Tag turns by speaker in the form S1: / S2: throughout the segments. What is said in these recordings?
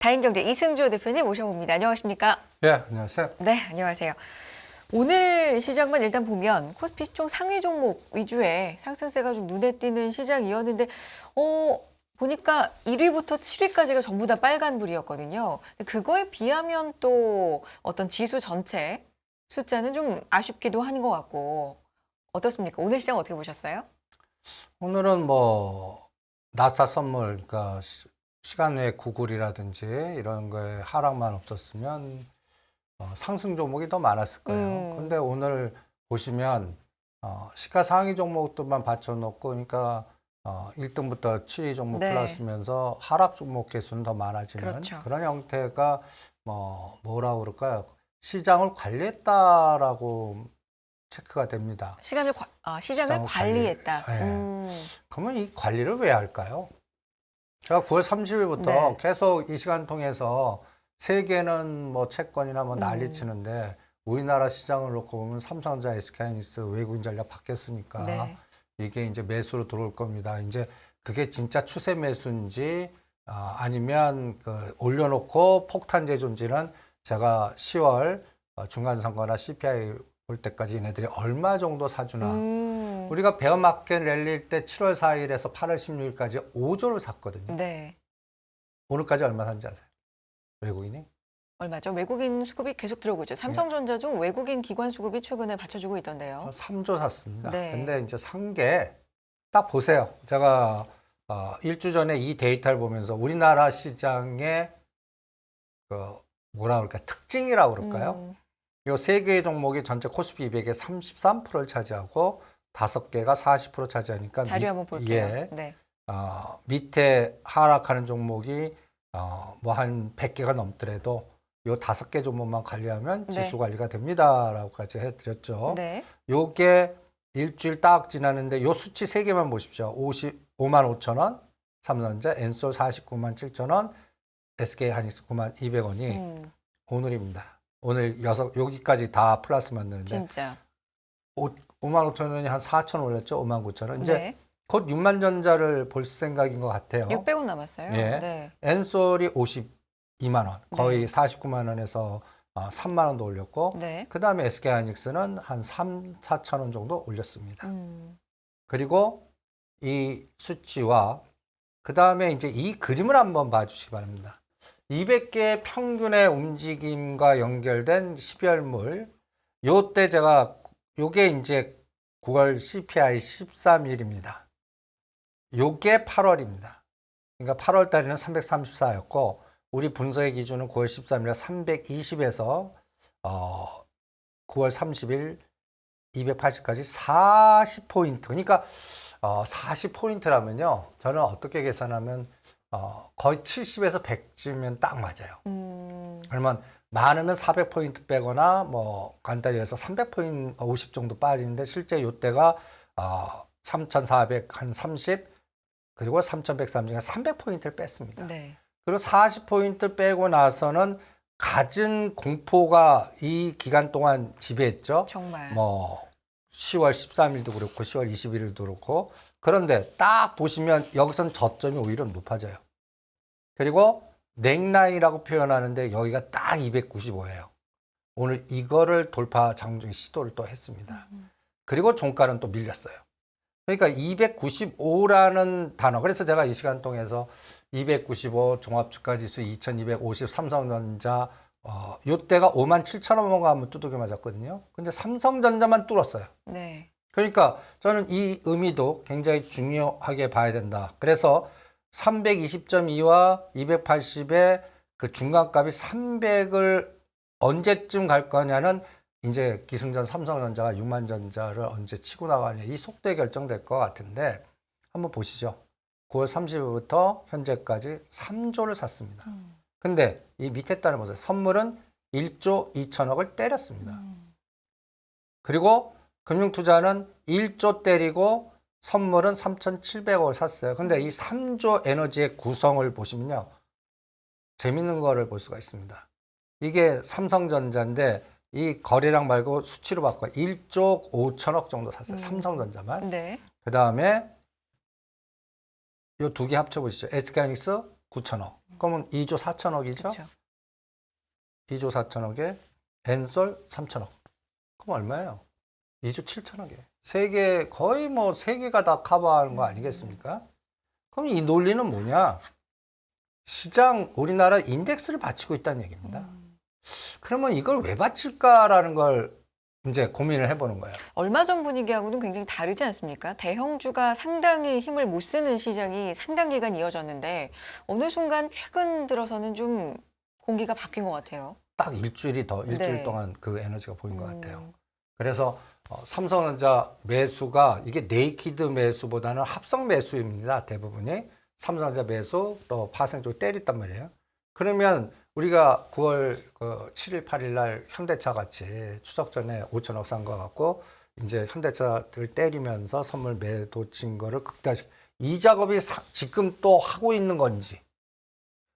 S1: 다인경제 이승조 대표님 모셔봅니다. 안녕하십니까?
S2: 네, 안녕하세요.
S1: 네, 안녕하세요. 오늘 시장만 일단 보면 코스피 시총 상위 종목 위주의 상승세가 좀 눈에 띄는 시장이었는데 보니까 1위부터 7위까지가 전부 다 빨간불이었거든요. 그거에 비하면 또 어떤 지수 전체 숫자는 좀 아쉽기도 하는 것 같고 어떻습니까? 오늘 시장 어떻게 보셨어요?
S2: 오늘은 나사 선물, 그러니까 시간 외 구글이라든지 이런 거에 하락만 없었으면 상승 종목이 더 많았을 거예요. 근데 오늘 보시면 시가 상위 종목들만 받쳐놓고, 그러니까 1등부터 7위 종목
S1: 네.
S2: 플러스면서 하락 종목 개수는 더 많아지는
S1: 그렇죠.
S2: 그런 형태가 뭐라고 그럴까요? 시장을 관리했다라고 체크가 됩니다.
S1: 시장을
S2: 시장을
S1: 관리했다.
S2: 그러면 이 관리를 왜 할까요? 제가 9월 30일부터
S1: 네.
S2: 계속 이 시간 통해서 세계는 채권이나 난리치는데 우리나라 시장을 놓고 보면 삼성전자, SK하이닉스 외국인 전략 바뀌었으니까
S1: 네.
S2: 이게 이제 매수로 들어올 겁니다. 이제 그게 진짜 추세 매수인지 아니면 올려놓고 폭탄 제조인지는 제가 10월 중간선거나 CPI 볼 때까지 얘네들이 얼마 정도 사주나. 우리가 베어마켓 랠리일 때 7월 4일에서 8월 16일까지 5조를 샀거든요.
S1: 네.
S2: 오늘까지 얼마 산지 아세요? 외국인이?
S1: 얼마죠? 외국인 수급이 계속 들어오고 있죠. 삼성전자 중 외국인 기관 수급이 최근에 받쳐주고 있던데요.
S2: 3조 샀습니다.
S1: 네.
S2: 근데 이제 산 게 딱 보세요. 제가 일주 전에 이 데이터를 보면서 우리나라 시장의 뭐라 그럴까 특징이라고 그럴까요? 이 세 개의 종목이 전체 코스피 200의 33%를 차지하고 5개가 40% 차지하니까
S1: 자료 한번 볼게요.
S2: 예,
S1: 네.
S2: 밑에 하락하는 종목이 한 100개가 넘더라도 요 5개 종목만 관리하면
S1: 네.
S2: 지수 관리가 됩니다라고까지 해드렸죠.
S1: 네.
S2: 요게 일주일 딱 지났는데 요 수치 3개만 보십시오. 55만 5천 원, 삼성전자, 엔솔 49만 7천 원, SK하이닉스 9만 200원이 오늘입니다. 오늘 여기까지 다 플러스 만드는데
S1: 진짜.
S2: 5만 5천 원이 한 4천 올랐죠. 5만 9천 원. 이제
S1: 네.
S2: 곧 6만 전자를 볼 생각인 것 같아요.
S1: 600원 남았어요.
S2: 예.
S1: 네.
S2: 엔솔이 52만 원, 거의
S1: 네.
S2: 49만 원에서 3만 원도 올렸고,
S1: 네.
S2: 그 다음에 SK하이닉스는 한 3, 4천 원 정도 올렸습니다. 그리고 이 수치와 그 다음에 이제 이 그림을 한번 봐주시기 바랍니다. 200개의 평균의 움직임과 연결된 12월물, 요때 제가 요게 이제 9월 CPI 13일입니다. 요게 8월입니다. 그러니까 8월 달에는 334였고 우리 분석의 기준은 9월 13일에 320에서 9월 30일 280까지 40포인트. 그러니까 40포인트라면요. 저는 어떻게 계산하면 거의 70에서 100쯤면 딱 맞아요. 그러면 많으면 400포인트 빼거나 간단히 해서 300포인트 50 정도 빠지는데 실제 요때가 3,400 한 30 그리고 3,130 300포인트를 뺐습니다.
S1: 네.
S2: 그리고 40포인트 빼고 나서는 갖은 공포가 이 기간 동안 지배했죠.
S1: 정말.
S2: 10월 13일도 그렇고 10월 21일도 그렇고. 그런데 딱 보시면 여기선 저점이 오히려 높아져요. 그리고 넥라인이라고 표현하는데 여기가 딱 295예요. 오늘 이거를 돌파 장중 시도를 또 했습니다. 그리고 종가는 또 밀렸어요. 그러니까 295라는 단어. 그래서 제가 이 시간 통해서 295 종합주가지수 2250 삼성전자 요때가 5만 7천 원만 한번 두들겨 맞았거든요. 근데 삼성전자만 뚫었어요.
S1: 네.
S2: 그러니까 저는 이 의미도 굉장히 중요하게 봐야 된다. 그래서 320.2와 280의 그 중간값이 300을 언제쯤 갈 거냐는 이제 기승전 삼성전자가 6만 전자를 언제 치고 나가냐 이 속도에 결정될 것 같은데 한번 보시죠. 9월 30일부터 현재까지 3조를 샀습니다. 근데 이 밑에 단을 보세요. 선물은 1조 2천억을 때렸습니다. 그리고 금융투자는 1조 때리고 선물은 3,700억을 샀어요. 근데 이 3조 에너지의 구성을 보시면요. 재밌는 거를 볼 수가 있습니다. 이게 삼성전자인데 이 거래량 말고 수치로 바꿔 1조 5천억 정도 샀어요. 삼성전자만.
S1: 네.
S2: 그 다음에 이 두 개 합쳐보시죠. SK하이닉스 9천억. 그러면 2조 4천억이죠?
S1: 그렇죠.
S2: 2조 4천억에 엔솔 3천억. 그럼 얼마예요? 2조 7천억이에요. 세계 거의 뭐 세 개가 다 커버하는 거 아니겠습니까? 그럼 이 논리는 뭐냐? 시장 우리나라 인덱스를 바치고 있다는 얘기입니다. 그러면 이걸 왜 바칠까라는 걸 이제 고민을 해보는 거예요.
S1: 얼마 전 분위기하고는 굉장히 다르지 않습니까? 대형주가 상당히 힘을 못 쓰는 시장이 상당 기간 이어졌는데 어느 순간 최근 들어서는 좀 공기가 바뀐 것 같아요.
S2: 딱 일주일
S1: 네.
S2: 동안 그 에너지가 보인 것 같아요. 그래서 삼성전자 매수가 이게 네이키드 매수보다는 합성 매수입니다. 대부분이 삼성전자 매수 또 파생 쪽 때렸단 말이에요. 그러면 우리가 9월 7일, 8일 날 현대차 같이 추석 전에 5천억 산 거 갖고 이제 현대차를 때리면서 선물 매도 친 거를 극대화시 이 작업이 지금 또 하고 있는 건지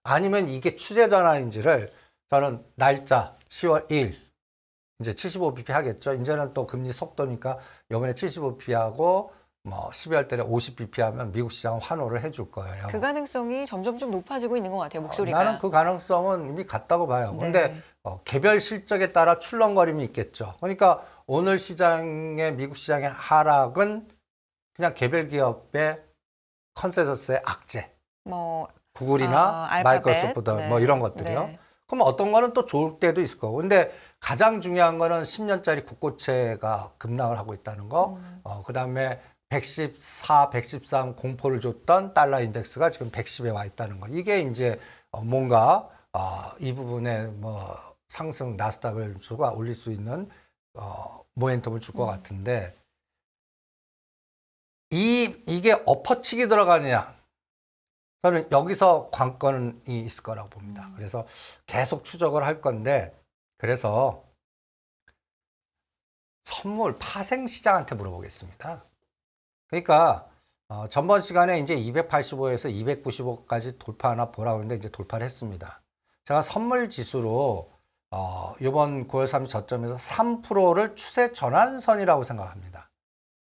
S2: 아니면 이게 추세 전환인지를 저는 날짜 10월 1일 이제 75bp 하겠죠. 이제는 또 금리 속도니까 이번에 75bp 하고 뭐 12월 달에 50bp 하면 미국 시장은 환호를 해줄 거예요.
S1: 그 가능성이 점점 좀 높아지고 있는 것 같아요. 목소리가.
S2: 나는 그 가능성은 이미 같다고 봐요.
S1: 네.
S2: 그런데 개별 실적에 따라 출렁거림이 있겠죠. 그러니까 오늘 시장의 미국 시장의 하락은 그냥 개별 기업의 컨센서스의 악재.
S1: 뭐
S2: 구글이나
S1: 알파벳,
S2: 마이크로소프트
S1: 네.
S2: 뭐 이런 것들이요.
S1: 네.
S2: 그럼 어떤 거는 또 좋을 때도 있을 거고. 근데 가장 중요한 거는 10년짜리 국고채가 급락을 하고 있다는 거. 그다음에 114, 113 공포를 줬던 달러 인덱스가 지금 110에 와 있다는 거. 이게 이제 뭔가 이 부분에 뭐 상승 나스닥을 주가 올릴 수 있는 모멘텀을 줄 것 같은데 이게 엎어치기 들어가느냐? 저는 여기서 관건이 있을 거라고 봅니다. 그래서 계속 추적을 할 건데 그래서 선물 파생 시장한테 물어보겠습니다. 그러니까 전번 시간에 이제 285에서 295까지 돌파하나 보라고 했는데 이제 돌파를 했습니다. 제가 선물 지수로 이번 9월 3일 저점에서 3%를 추세 전환선이라고 생각합니다.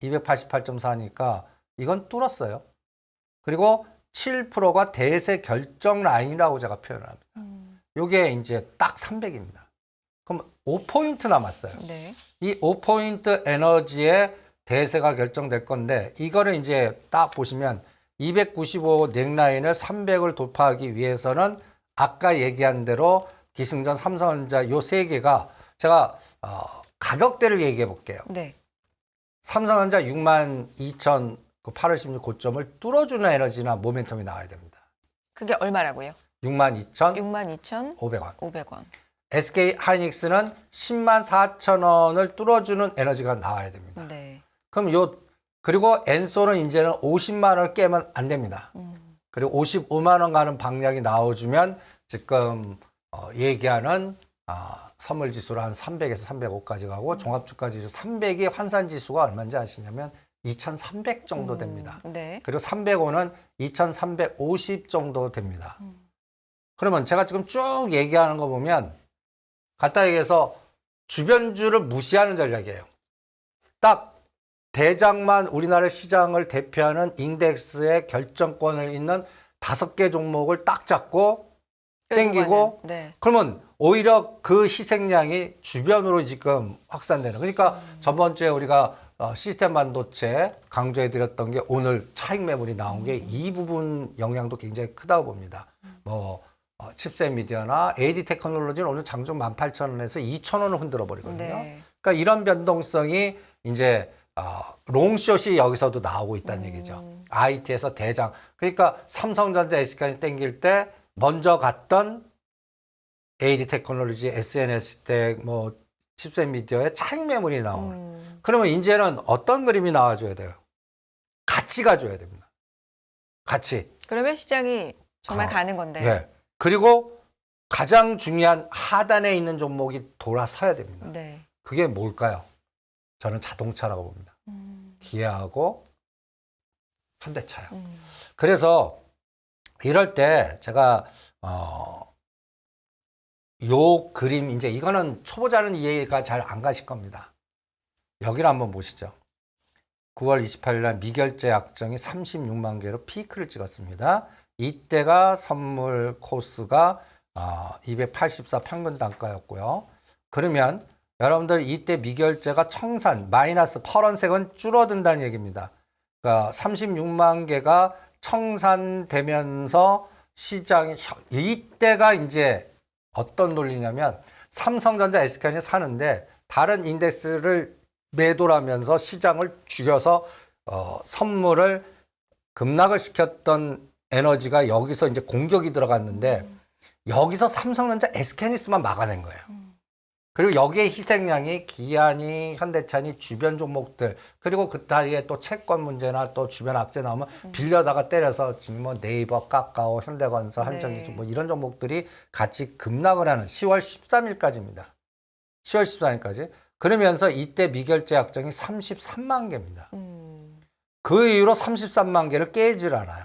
S2: 288.4니까 이건 뚫었어요. 그리고 7%가 대세 결정 라인이라고 제가 표현을 합니다. 이게 이제 딱 300입니다. 그럼 5포인트 남았어요.
S1: 네.
S2: 이 5포인트 에너지의 대세가 결정될 건데 이거를 이제 딱 보시면 295 넥라인을 300을 돌파하기 위해서는 아까 얘기한 대로 기승전, 삼성전자 요 세 개가 제가 가격대를 얘기해 볼게요.
S1: 네.
S2: 삼성전자 62,000 8월 16 고점을 뚫어주는 에너지나 모멘텀이 나와야 됩니다.
S1: 그게 얼마라고요?
S2: 62,500원.
S1: 62,500원.
S2: SK 하이닉스는 104,000원을 뚫어주는 에너지가 나와야 됩니다.
S1: 네.
S2: 그럼 그리고 엔솔은 이제는 50만 원을 깨면 안 됩니다. 그리고 55만 원 가는 방향이 나와주면 지금 얘기하는 선물 지수로 한 300에서 305까지 가고 종합주가 지수 300이 환산 지수가 얼마인지 아시냐면 2,300 정도 됩니다.
S1: 네.
S2: 그리고 305는 2,350 정도 됩니다. 그러면 제가 지금 쭉 얘기하는 거 보면 간단히 얘기해서 주변주를 무시하는 전략이에요. 딱 대장만 우리나라 시장을 대표하는 인덱스의 결정권을 있는 5개 종목을 딱 잡고 땡기고
S1: 네.
S2: 그러면 오히려 그 희생양이 주변으로 지금 확산되는. 그러니까 저번 주에 우리가 시스템 반도체 강조해 드렸던 게 오늘 차익 매물이 나온 게 이 부분 영향도 굉장히 크다고 봅니다. 뭐 칩셋 미디어나 AD 테크놀로지는 오늘 장중 18,000원에서 2,000원을 흔들어 버리거든요.
S1: 네.
S2: 그러니까 이런 변동성이 이제 롱숏이 여기서도 나오고 있다는 얘기죠. IT에서 대장. 그러니까 삼성전자 SK까지 땡길 때 먼저 갔던 AD 테크놀로지, SNS 텍, 뭐 칩셋 미디어의 차익 매물이 나오는. 그러면 이제는 어떤 그림이 나와줘야 돼요? 같이 가줘야 됩니다. 같이.
S1: 그러면 시장이 정말 가는 건데.
S2: 네. 그리고 가장 중요한 하단에 있는 종목이 돌아서야 됩니다.
S1: 네.
S2: 그게 뭘까요? 저는 자동차라고 봅니다. 기아하고 현대차요. 그래서 이럴 때 제가 요 그림 이제 이거는 초보자는 이해가 잘 안 가실 겁니다. 여기를 한번 보시죠. 9월 28일 날 미결제 약정이 36만 개로 피크를 찍었습니다. 이때가 선물 코스가 284 평균 단가였고요. 그러면 여러분들 이때 미결제가 청산 마이너스 파란색은 줄어든다는 얘기입니다. 그러니까 36만 개가 청산되면서 시장이 이때가 이제 어떤 논리냐면 삼성전자 SK하이닉스 사는데 다른 인덱스를 매도하면서 시장을 죽여서 선물을 급락을 시켰던 에너지가 여기서 이제 공격이 들어갔는데 여기서 삼성전자 SK하이닉스만 막아낸 거예요. 그리고 여기에 희생양이 기아니, 현대차니 주변 종목들 그리고 그 사이에 또 채권 문제나 또 주변 악재 나오면 빌려다가 때려서 지금 뭐 네이버, 카카오, 현대건설, 한전기술 뭐 이런 종목들이 같이 급락을 하는 10월 13일까지입니다. 10월 14일까지. 그러면서 이때 미결제 약정이 33만 개입니다. 그 이후로 33만 개를 깨질 않아요.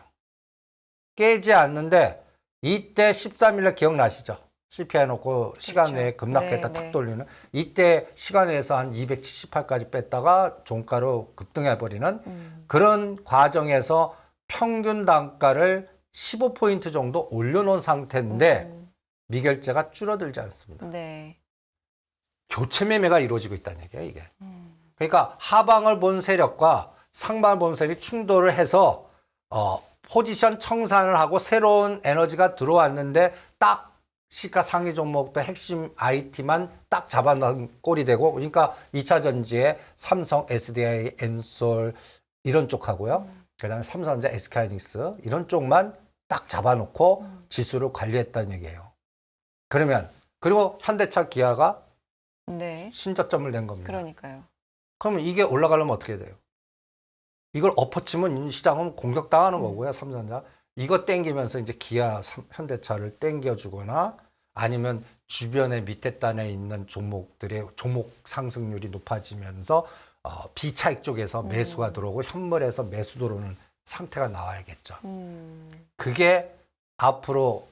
S2: 깨지 않는데 이때 13일에 기억나시죠? CPI 놓고 시간 내에 급락했다
S1: 네,
S2: 탁
S1: 네.
S2: 돌리는 이때 시간 내에서 한 278까지 뺐다가 종가로 급등해버리는 그런 과정에서 평균 단가를 15포인트 정도 올려놓은 상태인데 미결제가 줄어들지 않습니다.
S1: 네.
S2: 교체 매매가 이루어지고 있다는 얘기예요, 이게. 그러니까 하방을 본 세력과 상방을 본 세력이 충돌을 해서 포지션 청산을 하고 새로운 에너지가 들어왔는데 딱 시가 상위 종목도 핵심 IT만 딱 잡아놓은 꼴이 되고 그러니까 2차 전지에 삼성, SDI, 엔솔 이런 쪽하고요. 그다음에 삼성전자, SK하이닉스 이런 쪽만 딱 잡아놓고 지수를 관리했다는 얘기예요. 그러면 그리고 현대차, 기아가
S1: 네.
S2: 신저점을 낸 겁니다.
S1: 그러니까요.
S2: 그러면 이게 올라가려면 어떻게 돼요? 이걸 엎어치면 시장은 공격당하는 거고요. 삼성전자. 이거 땡기면서 이제 기아, 현대차를 땡겨주거나 아니면 주변의 밑에 단에 있는 종목들의 종목 상승률이 높아지면서 비차익 쪽에서 매수가 들어오고 현물에서 매수 들어오는 상태가 나와야겠죠. 그게 앞으로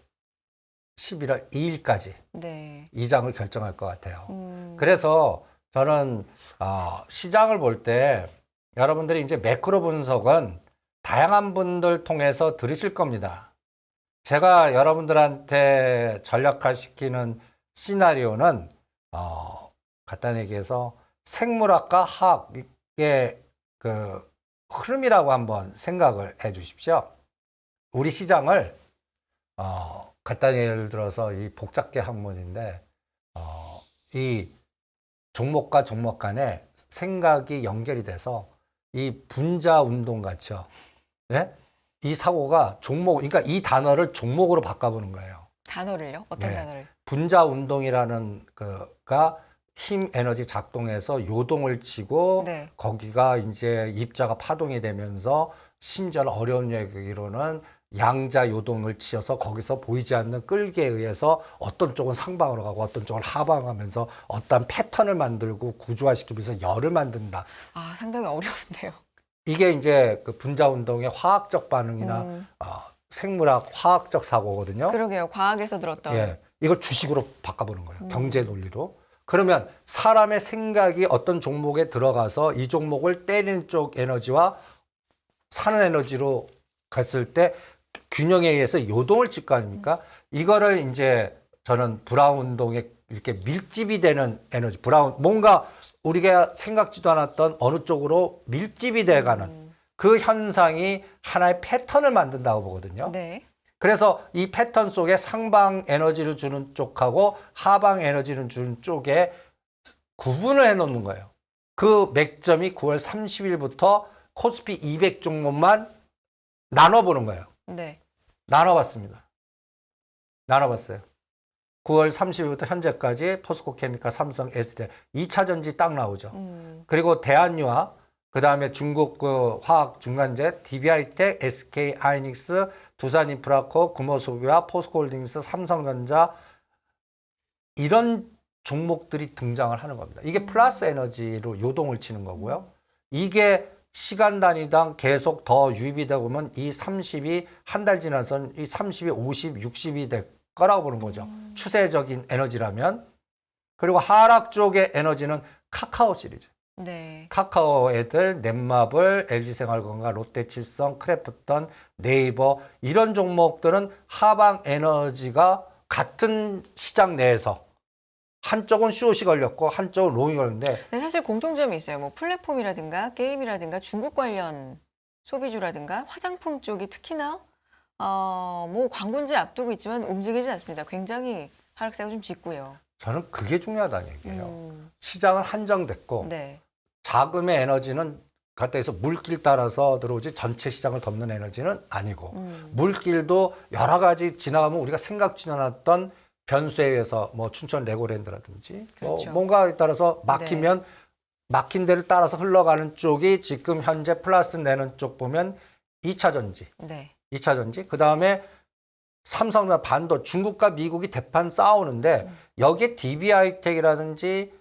S2: 11월 2일까지
S1: 네.
S2: 이 장을 결정할 것 같아요. 그래서 저는 시장을 볼 때 여러분들이 이제 매크로 분석은 다양한 분들 통해서 들으실 겁니다. 제가 여러분들한테 전략화시키는 시나리오는 간단히 얘기해서 생물학과 화학의 그 흐름이라고 한번 생각을 해 주십시오. 우리 시장을 간단히 예를 들어서 이 복잡계 학문인데 이 종목과 종목 간에 생각이 연결이 돼서 이 분자 운동 같죠. 네? 이 사고가 종목, 그러니까 이 단어를 종목으로 바꿔보는 거예요.
S1: 단어를요? 어떤
S2: 네.
S1: 단어를?
S2: 분자 운동이라는 그가 힘 에너지 작동해서 요동을 치고
S1: 네.
S2: 거기가 이제 입자가 파동이 되면서 심지어는 어려운 얘기로는 양자 요동을 치어서 거기서 보이지 않는 끌기에 의해서 어떤 쪽은 상방으로 가고 어떤 쪽은 하방하면서 어떤 패턴을 만들고 구조화시키면서 열을 만든다.
S1: 아, 상당히 어려운데요.
S2: 이게 이제 그 분자 운동의 화학적 반응이나 생물학 화학적 사고거든요.
S1: 그러게요. 과학에서 들었던.
S2: 예, 이걸 주식으로 바꿔보는 거예요. 경제 논리로. 그러면 사람의 생각이 어떤 종목에 들어가서 이 종목을 때리는 쪽 에너지와 사는 에너지로 갔을 때 균형에 의해서 요동을 칠 거 아닙니까? 이거를 이제 저는 브라운 운동에 이렇게 밀집이 되는 에너지, 브라운, 뭔가 우리가 생각지도 않았던 어느 쪽으로 밀집이 돼가는 그 현상이 하나의 패턴을 만든다고 보거든요.
S1: 네.
S2: 그래서 이 패턴 속에 상방 에너지를 주는 쪽하고 하방 에너지를 주는 쪽에 구분을 해놓는 거예요. 그 맥점이 9월 30일부터 코스피 200 종목만 나눠보는 거예요.
S1: 네.
S2: 나눠봤습니다. 나눠봤어요. 9월 30일부터 현재까지 포스코케미칼, 삼성, SDI 2차 전지 딱 나오죠. 그리고 대한유화, 그 다음에 중국 그 화학 중간재, DB하이텍, SK하이닉스, 두산인프라코, 금호소비와 포스코홀딩스, 삼성전자 이런 종목들이 등장을 하는 겁니다. 이게 플러스 에너지로 요동을 치는 거고요. 이게 시간 단위당 계속 더 유입이 되고 보면 이 30이 한 달 지나선 이 30이 50, 60이 될 거라고 보는 거죠. 추세적인 에너지라면. 그리고 하락 쪽의 에너지는 카카오 시리즈.
S1: 네.
S2: 카카오 애들, 넷마블, LG생활건강, 롯데칠성, 크래프톤, 네이버 이런 종목들은 하방에너지가 같은 시장 내에서 한쪽은 숏이 걸렸고 한쪽은 롱이 걸렸는데
S1: 근데 사실 공통점이 있어요. 뭐 플랫폼이라든가 게임이라든가 중국 관련 소비주라든가 화장품 쪽이 특히나 뭐 광군제 앞두고 있지만 움직이지 않습니다. 굉장히 하락세가 좀 짙고요.
S2: 저는 그게 중요하다는 얘기예요.
S1: 음,
S2: 시장은 한정됐고
S1: 네.
S2: 자금의 에너지는 갖다 해서 물길 따라서 들어오지 전체 시장을 덮는 에너지는 아니고 물길도 여러 가지 지나가면 우리가 생각지도 않았던 변수에 의해서 뭐 춘천 레고랜드라든지
S1: 그렇죠.
S2: 뭐 뭔가에 따라서 막히면 막힌 데를 따라서 흘러가는 쪽이 지금 현재 플러스 내는 쪽 보면 2차 전지,
S1: 네.
S2: 2차 전지 그다음에 삼성과 반도 중국과 미국이 대판 싸우는데 여기에 DB하이텍이라든지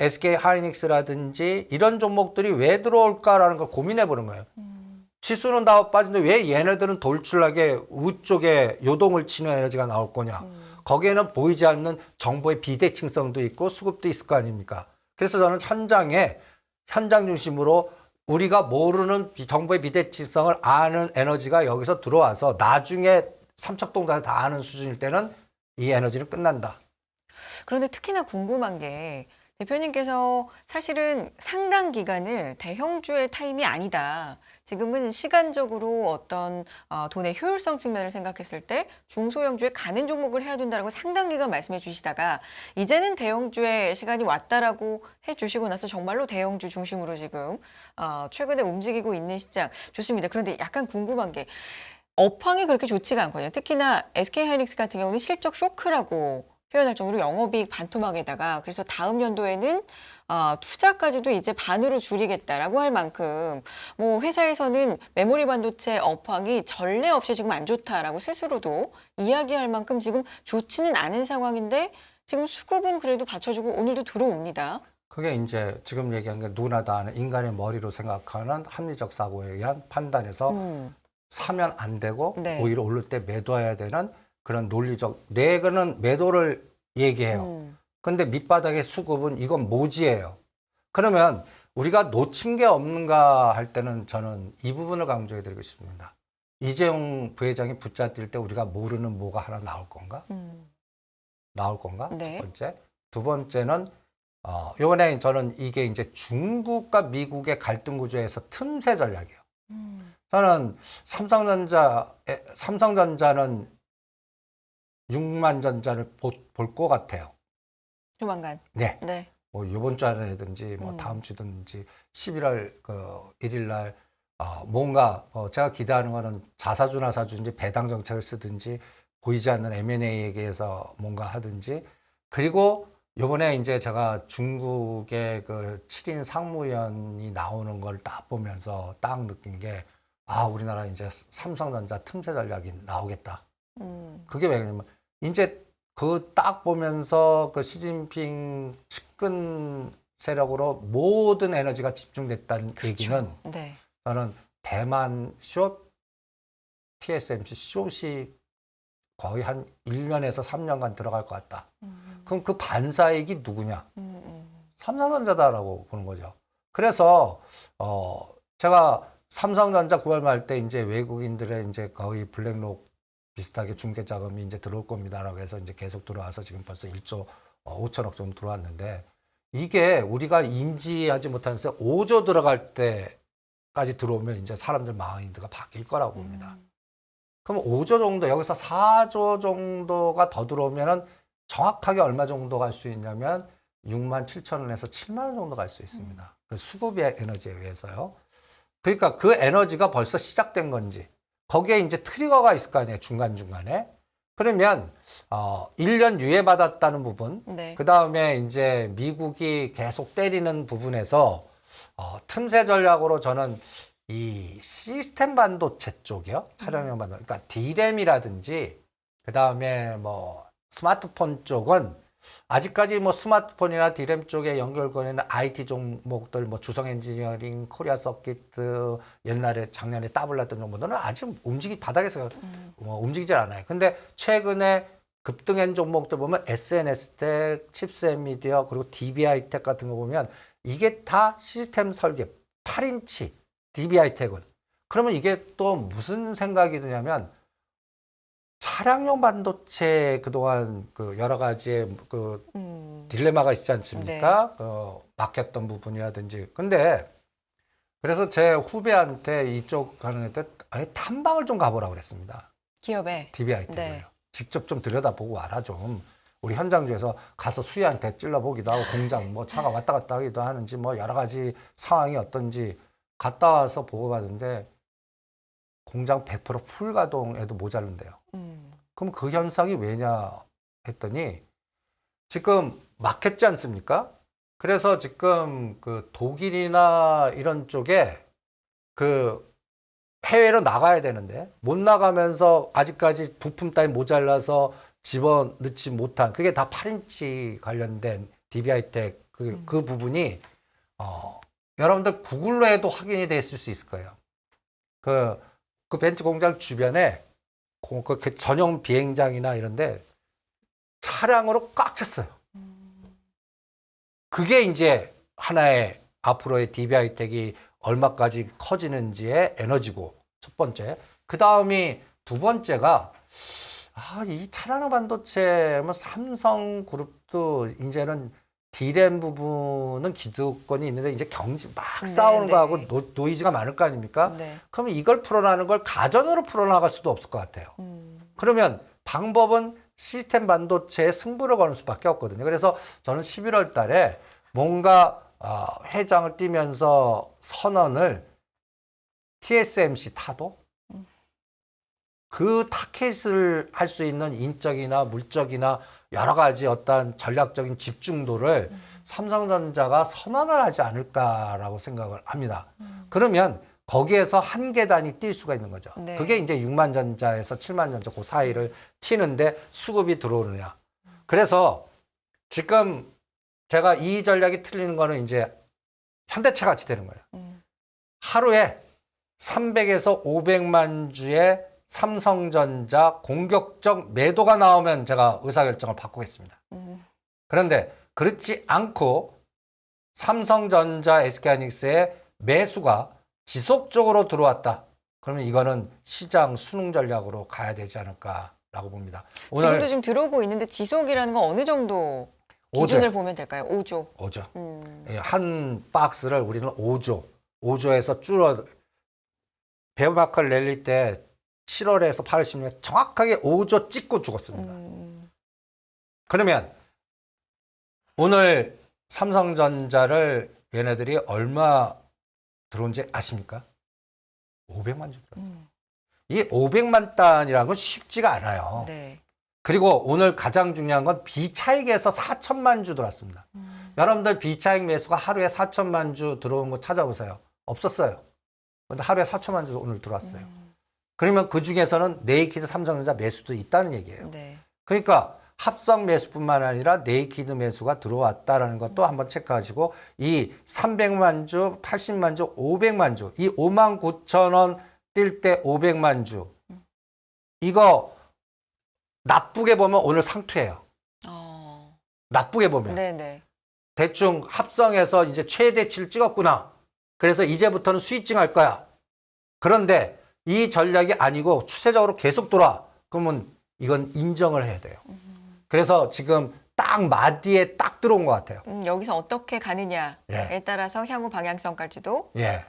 S2: SK 하이닉스라든지 이런 종목들이 왜 들어올까라는 걸 고민해 보는 거예요. 지수는 다 빠진데 왜 얘네들은 돌출하게 우쪽에 요동을 치는 에너지가 나올 거냐. 거기에는 보이지 않는 정보의 비대칭성도 있고 수급도 있을 거 아닙니까. 그래서 저는 현장 중심으로 우리가 모르는 정보의 비대칭성을 아는 에너지가 여기서 들어와서 나중에 삼척동단에 다 아는 수준일 때는 이 에너지는 끝난다.
S1: 그런데 특히나 궁금한 게 대표님께서 사실은 상당 기간을 대형주의 타임이 아니다. 지금은 시간적으로 어떤 돈의 효율성 측면을 생각했을 때 중소형주에 가는 종목을 해야 된다고 상당 기간 말씀해 주시다가 이제는 대형주의 시간이 왔다라고 해 주시고 나서 정말로 대형주 중심으로 지금 최근에 움직이고 있는 시장 좋습니다. 그런데 약간 궁금한 게 업황이 그렇게 좋지가 않거든요. 특히나 SK하이닉스 같은 경우는 실적 쇼크라고 표현할 정도로 영업이익 반토막에다가 그래서 다음 연도에는 투자까지도 이제 반으로 줄이겠다라고 할 만큼 뭐 회사에서는 메모리 반도체 업황이 전례 없이 지금 안 좋다라고 스스로도 이야기할 만큼 지금 좋지는 않은 상황인데 지금 수급은 그래도 받쳐주고 오늘도 들어옵니다.
S2: 그게 이제 지금 얘기한 게 누구나 다 아는 인간의 머리로 생각하는 합리적 사고에 의한 판단에서 사면 안 되고
S1: 네.
S2: 오히려 오를 때 매도해야 되는 그런 논리적 내가는 매도를 얘기해요. 근데 밑바닥의 수급은 이건 모지예요. 그러면 우리가 놓친 게 없는가 할 때는 저는 이 부분을 강조해 드리고 싶습니다. 이재용 부회장이 붙잡힐 때 우리가 모르는 뭐가 하나 나올 건가? 나올 건가?
S1: 네.
S2: 첫 번째. 두 번째는 이번에 저는 이게 이제 중국과 미국의 갈등 구조에서 틈새 전략이에요. 저는 삼성전자는 6만 전자를 볼 것 같아요.
S1: 조만간.
S2: 네.
S1: 네.
S2: 뭐 이번 주 안에든지 뭐 다음 주든지 11월 그 1일 날 뭔가 제가 기대하는 거는 자사주나 사주인지 배당 정책을 쓰든지 보이지 않는 M&A에 의해서 뭔가 하든지 그리고 요번에 이제 제가 중국의 그 7인 상무위원이 나오는 걸 딱 보면서 딱 느낀 게 우리나라 이제 삼성전자 틈새 전략이 나오겠다. 그게 왜냐면 이제 그 딱 보면서 그 시진핑 측근 세력으로 모든 에너지가 집중됐다는 얘기는
S1: 네.
S2: 저는 대만 숏, TSMC 숏이 거의 한 1년에서 3년간 들어갈 것 같다. 그럼 그 반사익이 누구냐? 삼성전자다라고 보는 거죠. 그래서 제가 삼성전자 구할말 때 이제 외국인들의 이제 거의 블랙록 비슷하게 중개 자금이 이제 들어올 겁니다라고 해서 이제 계속 들어와서 지금 벌써 1조 5천억 정도 들어왔는데 이게 우리가 인지하지 못하면서 5조 들어갈 때까지 들어오면 이제 사람들 마인드가 바뀔 거라고 봅니다. 그럼 5조 정도 여기서 4조 정도가 더 들어오면은 정확하게 얼마 정도 갈 수 있냐면 6만 7천 원에서 7만 원 정도 갈 수 있습니다. 그 수급의 에너지에 의해서요. 그러니까 그 에너지가 벌써 시작된 건지 거기에 이제 트리거가 있을 거 아니에요. 중간중간에. 그러면 1년 유예받았다는 부분
S1: 네.
S2: 그다음에 이제 미국이 계속 때리는 부분에서 틈새 전략으로 저는 이 시스템 반도체 쪽이요. 차량용 반도체. 그러니까 D램이라든지 그다음에 뭐 스마트폰 쪽은 아직까지 뭐 스마트폰이나 D램 쪽에 연결고리는 IT 종목들 뭐 주성 엔지니어링, 코리아 서킷 옛날에 작년에 따블랐던 종목들은 아직 바닥에서 움직이질 않아요. 근데 최근에 급등한 종목들 보면 SNS텍, 칩스 엔미디어 그리고 DB하이텍 같은 거 보면 이게 다 시스템 설계 8인치 DBH텍은. 그러면 이게 또 무슨 생각이 드냐면 차량용 반도체 그동안 그 여러 가지의 그 딜레마가 있지 않습니까? 막혔던 부분이라든지. 근데 그래서 제 후배한테 이쪽 가는 애들 아예 탐방을 좀 가보라고 그랬습니다.
S1: 기업에.
S2: DBH텍을요.
S1: 네.
S2: 직접 좀 들여다보고 와라 좀. 우리 현장주에서 가서 수희한테 찔러보기도 하고 공장 뭐 차가 왔다 갔다 하기도 하는지 뭐 여러 가지 상황이 어떤지 갔다 와서 보고 봤는데 공장 100% 풀가동에도 모자른대요. 그럼 그 현상이 왜냐 했더니 지금 막혔지 않습니까? 그래서 지금 그 독일이나 이런 쪽에 그 해외로 나가야 되는데 못 나가면서 아직까지 부품 따위 모자라서 집어넣지 못한 그게 다 8인치 관련된 DBH텍 그 부분이 여러분들 구글로 해도 확인이 됐을 수 있을 거예요. 그 벤츠 공장 주변에 그 전용 비행장이나 이런데 차량으로 꽉 찼어요. 그게 이제 하나의 앞으로의 DBH텍이 얼마까지 커지는지의 에너지고 첫 번째. 그 다음이 두 번째가 이 차량용 반도체 삼성그룹도 이제는 D램 부분은 기득권이 있는데 이제 경지 막 싸우는
S1: 네.
S2: 거하고 노이즈가 많을 거 아닙니까?
S1: 네.
S2: 그러면 이걸 풀어나가는 걸 가전으로 풀어나갈 수도 없을 것 같아요. 그러면 방법은 시스템 반도체에 승부를 거는 수밖에 없거든요. 그래서 저는 11월 달에 뭔가 회장을 띄면서 선언을 TSMC 타도 그 타켓을 할 수 있는 인적이나 물적이나 여러 가지 어떤 전략적인 집중도를 삼성전자가 선언을 하지 않을까라고 생각을 합니다. 그러면 거기에서 한 계단이 뛸 수가 있는 거죠.
S1: 네.
S2: 그게 이제 6만 전자에서 7만 전자 그 사이를 튀는데 수급이 들어오느냐. 그래서 지금 제가 이 전략이 틀리는 거는 이제 현대차 같이 되는 거예요. 하루에 300에서 500만 주의 삼성전자 공격적 매도가 나오면 제가 의사결정을 바꾸겠습니다. 그런데 그렇지 않고 삼성전자, SK하이닉스의 매수가 지속적으로 들어왔다. 그러면 이거는 시장 순응 전략으로 가야 되지 않을까라고 봅니다.
S1: 지금도 지금 들어오고 있는데 지속이라는 건 어느 정도 기준을 보면 될까요? 5조.
S2: 5조. 한 박스를 우리는 5조에서 줄어 베어마크를 랠리 때 7월에서 8월 16일 정확하게 5조 찍고 죽었습니다. 그러면 오늘 삼성전자를 얘네들이 얼마 들어온지 아십니까? 500만 주 들어왔어요. 이 500만 단이라는 건 쉽지가 않아요.
S1: 네.
S2: 그리고 오늘 가장 중요한 건 비차익에서 4천만 주 들어왔습니다. 여러분들 비차익 매수가 하루에 4천만 주 들어온 거 찾아보세요. 없었어요. 근데 하루에 4천만 주 오늘 들어왔어요. 그러면 그 중에서는 네이키드 삼성전자 매수도 있다는 얘기예요.
S1: 네.
S2: 그러니까 합성 매수뿐만 아니라 네이키드 매수가 들어왔다라는 것도 한번 체크하시고 이 300만 주, 80만 주, 500만 주, 이 5만 9천 원 뛸 때 500만 주 이거 나쁘게 보면 오늘 상투예요. 나쁘게 보면.
S1: 네네.
S2: 대충 합성해서 이제 최대치를 찍었구나. 그래서 이제부터는 스위칭 할 거야. 그런데 이 전략이 아니고 추세적으로 계속 돌아. 그러면 이건 인정을 해야 돼요. 그래서 지금 딱 마디에 딱 들어온 것 같아요.
S1: 여기서 어떻게 가느냐에
S2: 예.
S1: 따라서 향후 방향성까지도.
S2: 예.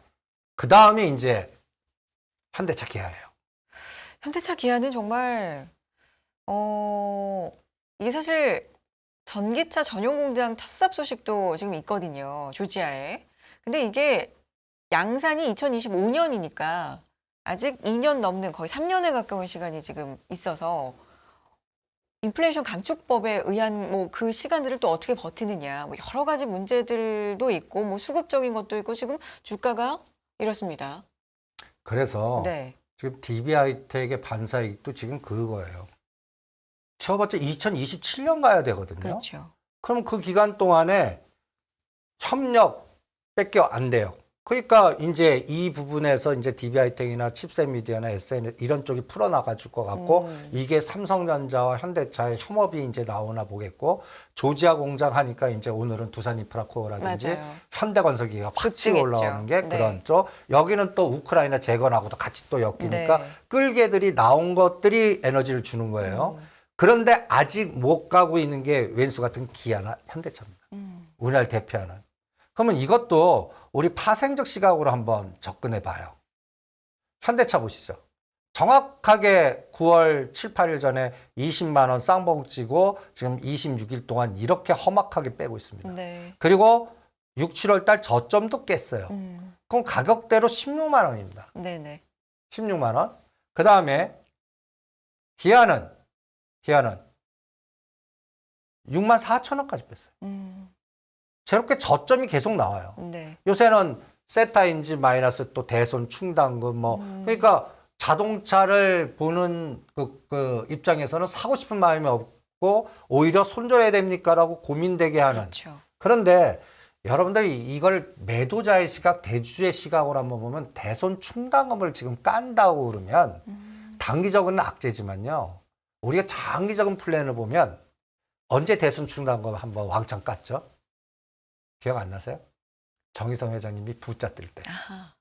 S2: 그 다음에 이제 현대차 기아예요.
S1: 현대차 기아는 정말 이게 사실 전기차 전용 공장 첫 소식도 지금 있거든요. 조지아에. 근데 이게 양산이 2025년이니까 아직 2년 넘는 거의 3년에 가까운 시간이 지금 있어서 인플레이션 감축법에 의한 뭐 그 시간들을 또 어떻게 버티느냐 뭐 여러 가지 문제들도 있고 뭐 수급적인 것도 있고 지금 주가가 이렇습니다.
S2: 그래서
S1: 네.
S2: 지금 DBH텍의 반사이익도 지금 그거예요. 쳐봤자 2027년 가야 되거든요.
S1: 그렇죠.
S2: 그럼 그 기간 동안에 협력밖에 안 돼요. 그러니까 이제 이 부분에서 이제 DB하이텍이나 칩셋미디어나 SN 이런 쪽이 풀어나가 줄 것 같고 이게 삼성전자와 현대차의 협업이 이제 나오나 보겠고 조지아 공장 하니까 이제 오늘은 두산인프라코어라든지
S1: 맞아요.
S2: 현대건설기가 확 치고
S1: 급증했죠.
S2: 올라오는 게
S1: 네.
S2: 그런 쪽. 여기는 또 우크라이나 재건하고도 같이 또 엮이니까
S1: 네.
S2: 끌개들이 나온 것들이 에너지를 주는 거예요. 그런데 아직 못 가고 있는 게 왼수 같은 기아나 현대차입니다. 우리나라를 대표하는. 그러면 이것도 우리 파생적 시각으로 한번 접근해 봐요. 현대차 보시죠. 정확하게 9월 7, 8일 전에 20만 원 쌍봉 찌고 지금 26일 동안 이렇게 험악하게 빼고 있습니다.
S1: 네.
S2: 그리고 6, 7월 달 저점도 깼어요. 그럼 가격대로 16만 원입니다.
S1: 네네.
S2: 16만 원. 그 다음에 기아는 6만 4천 원까지 뺐어요. 저렇게 저점이 계속 나와요.
S1: 네.
S2: 요새는 세타인지 마이너스 또 대손 충당금 뭐 그러니까 자동차를 보는 그 입장에서는 사고 싶은 마음이 없고 오히려 손절해야 됩니까라고 고민되게 하는.
S1: 그렇죠.
S2: 그런데 여러분들이 이걸 매도자의 시각, 대주주의 시각으로 한번 보면 대손 충당금을 지금 깐다고 그러면 단기적으로는 악재지만요. 우리가 장기적인 플랜을 보면 언제 대손 충당금 한번 왕창 깠죠? 기억 안 나세요? 정의성 회장님이 부자 뜰 때.
S1: 아하.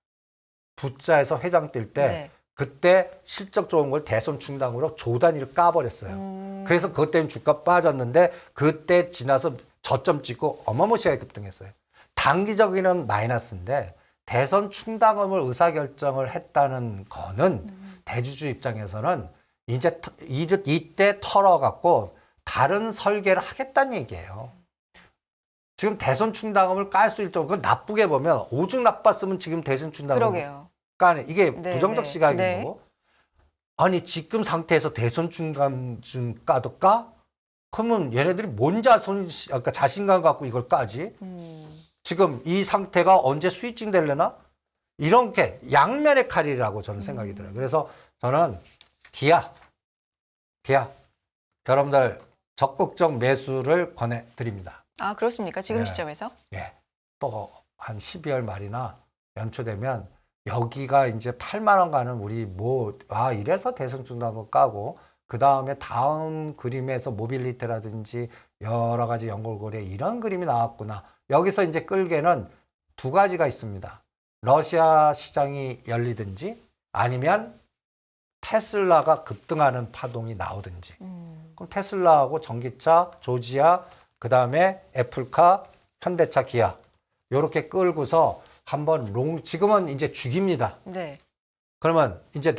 S2: 부자에서 회장 뜰 때
S1: 네.
S2: 그때 실적 좋은 걸 대손 충당으로 조 단위로 까버렸어요. 그래서 그것 때문에 주가 빠졌는데 그때 지나서 저점 찍고 어마무시하게 급등했어요. 단기적인은 마이너스인데 대선 충당금을 의사결정을 했다는 거는 대주주 입장에서는 이제 이때 털어갖고 다른 설계를 하겠다는 얘기예요. 지금 대선 충당금을 깔 수 있을 정도, 그건 나쁘게 보면 오죽 나빴으면 지금 대선 충당금을
S1: 그러게요.
S2: 까네. 이게
S1: 네,
S2: 부정적
S1: 네,
S2: 시각인
S1: 네.
S2: 거고. 아니 지금 상태에서 대선 충당금 좀 까도 까? 그러면 얘네들이 뭔 그러니까 자신감 갖고 이걸 까지? 지금 이 상태가 언제 스위칭 될려나? 이런 게 양면의 칼이라고 저는 생각이 들어요. 그래서 저는 기아 여러분들 적극적 매수를 권해드립니다.
S1: 아, 그렇습니까? 지금
S2: 네.
S1: 시점에서?
S2: 예. 또 한 12월 말이나 연초 되면 여기가 이제 8만 원 가는 우리 이래서 대선 충당금 까고 그 다음에 다음 그림에서 모빌리티라든지 여러 가지 연골고리 이런 그림이 나왔구나. 여기서 이제 끌개는 두 가지가 있습니다. 러시아 시장이 열리든지 아니면 테슬라가 급등하는 파동이 나오든지. 그럼 테슬라하고 전기차, 조지아, 그 다음에 애플카, 현대차, 기아 요렇게 끌고서 한번 지금은 이제 죽입니다.
S1: 네.
S2: 그러면 이제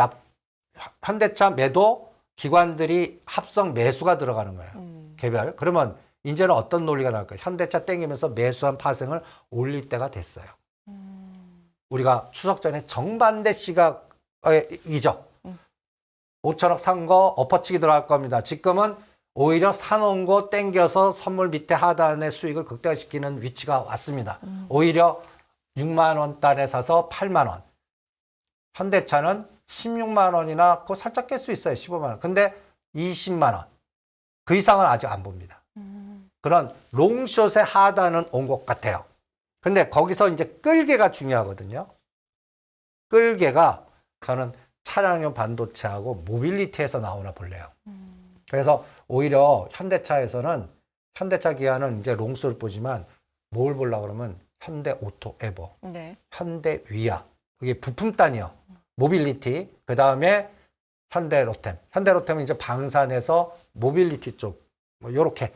S2: 현대차 매도 기관들이 합성 매수가 들어가는 거예요. 개별. 그러면 이제는 어떤 논리가 나올까요? 현대차 땡기면서 매수한 파생을 올릴 때가 됐어요. 우리가 추석 전에 정반대 시각이죠. 5천억 산 거 엎어치기 들어갈 겁니다. 지금은 오히려 사놓은 거 땡겨서 선물 밑에 하단의 수익을 극대화시키는 위치가 왔습니다. 오히려 6만 원 달에 사서 8만 원. 현대차는 16만 원이나 그거 살짝 깰 수 있어요. 15만 원. 근데 20만 원. 그 이상은 아직 안 봅니다. 그런 롱숏의 하단은 온 것 같아요. 근데 거기서 이제 끌개가 중요하거든요. 끌개가 저는 차량용 반도체하고 모빌리티에서 나오나 볼래요. 그래서 오히려 현대차 기아는 이제 롱숏을 보지만 뭘 보려고 그러면 현대 오토 에버,
S1: 네.
S2: 현대 위아, 그게 부품단이요. 모빌리티, 그 다음에 현대 로템은 이제 방산에서 모빌리티 쪽, 뭐 요렇게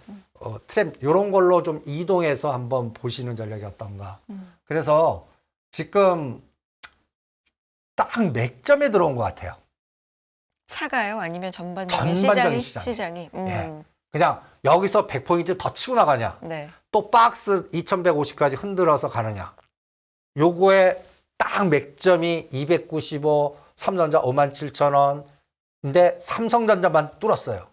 S2: 트램 요런 걸로 좀 이동해서 한번 보시는 전략이 어떤가. 그래서 지금 딱 맥점에 들어온 것 같아요.
S1: 차가요? 아니면 전반적인
S2: 전반적인
S1: 시장이?
S2: 예. 그냥 여기서 100포인트 더 치고 나가냐.
S1: 네.
S2: 또 박스 2150까지 흔들어서 가느냐. 요거에 딱 맥점이 295, 삼성전자 57,000원. 삼성전자만 뚫었어요.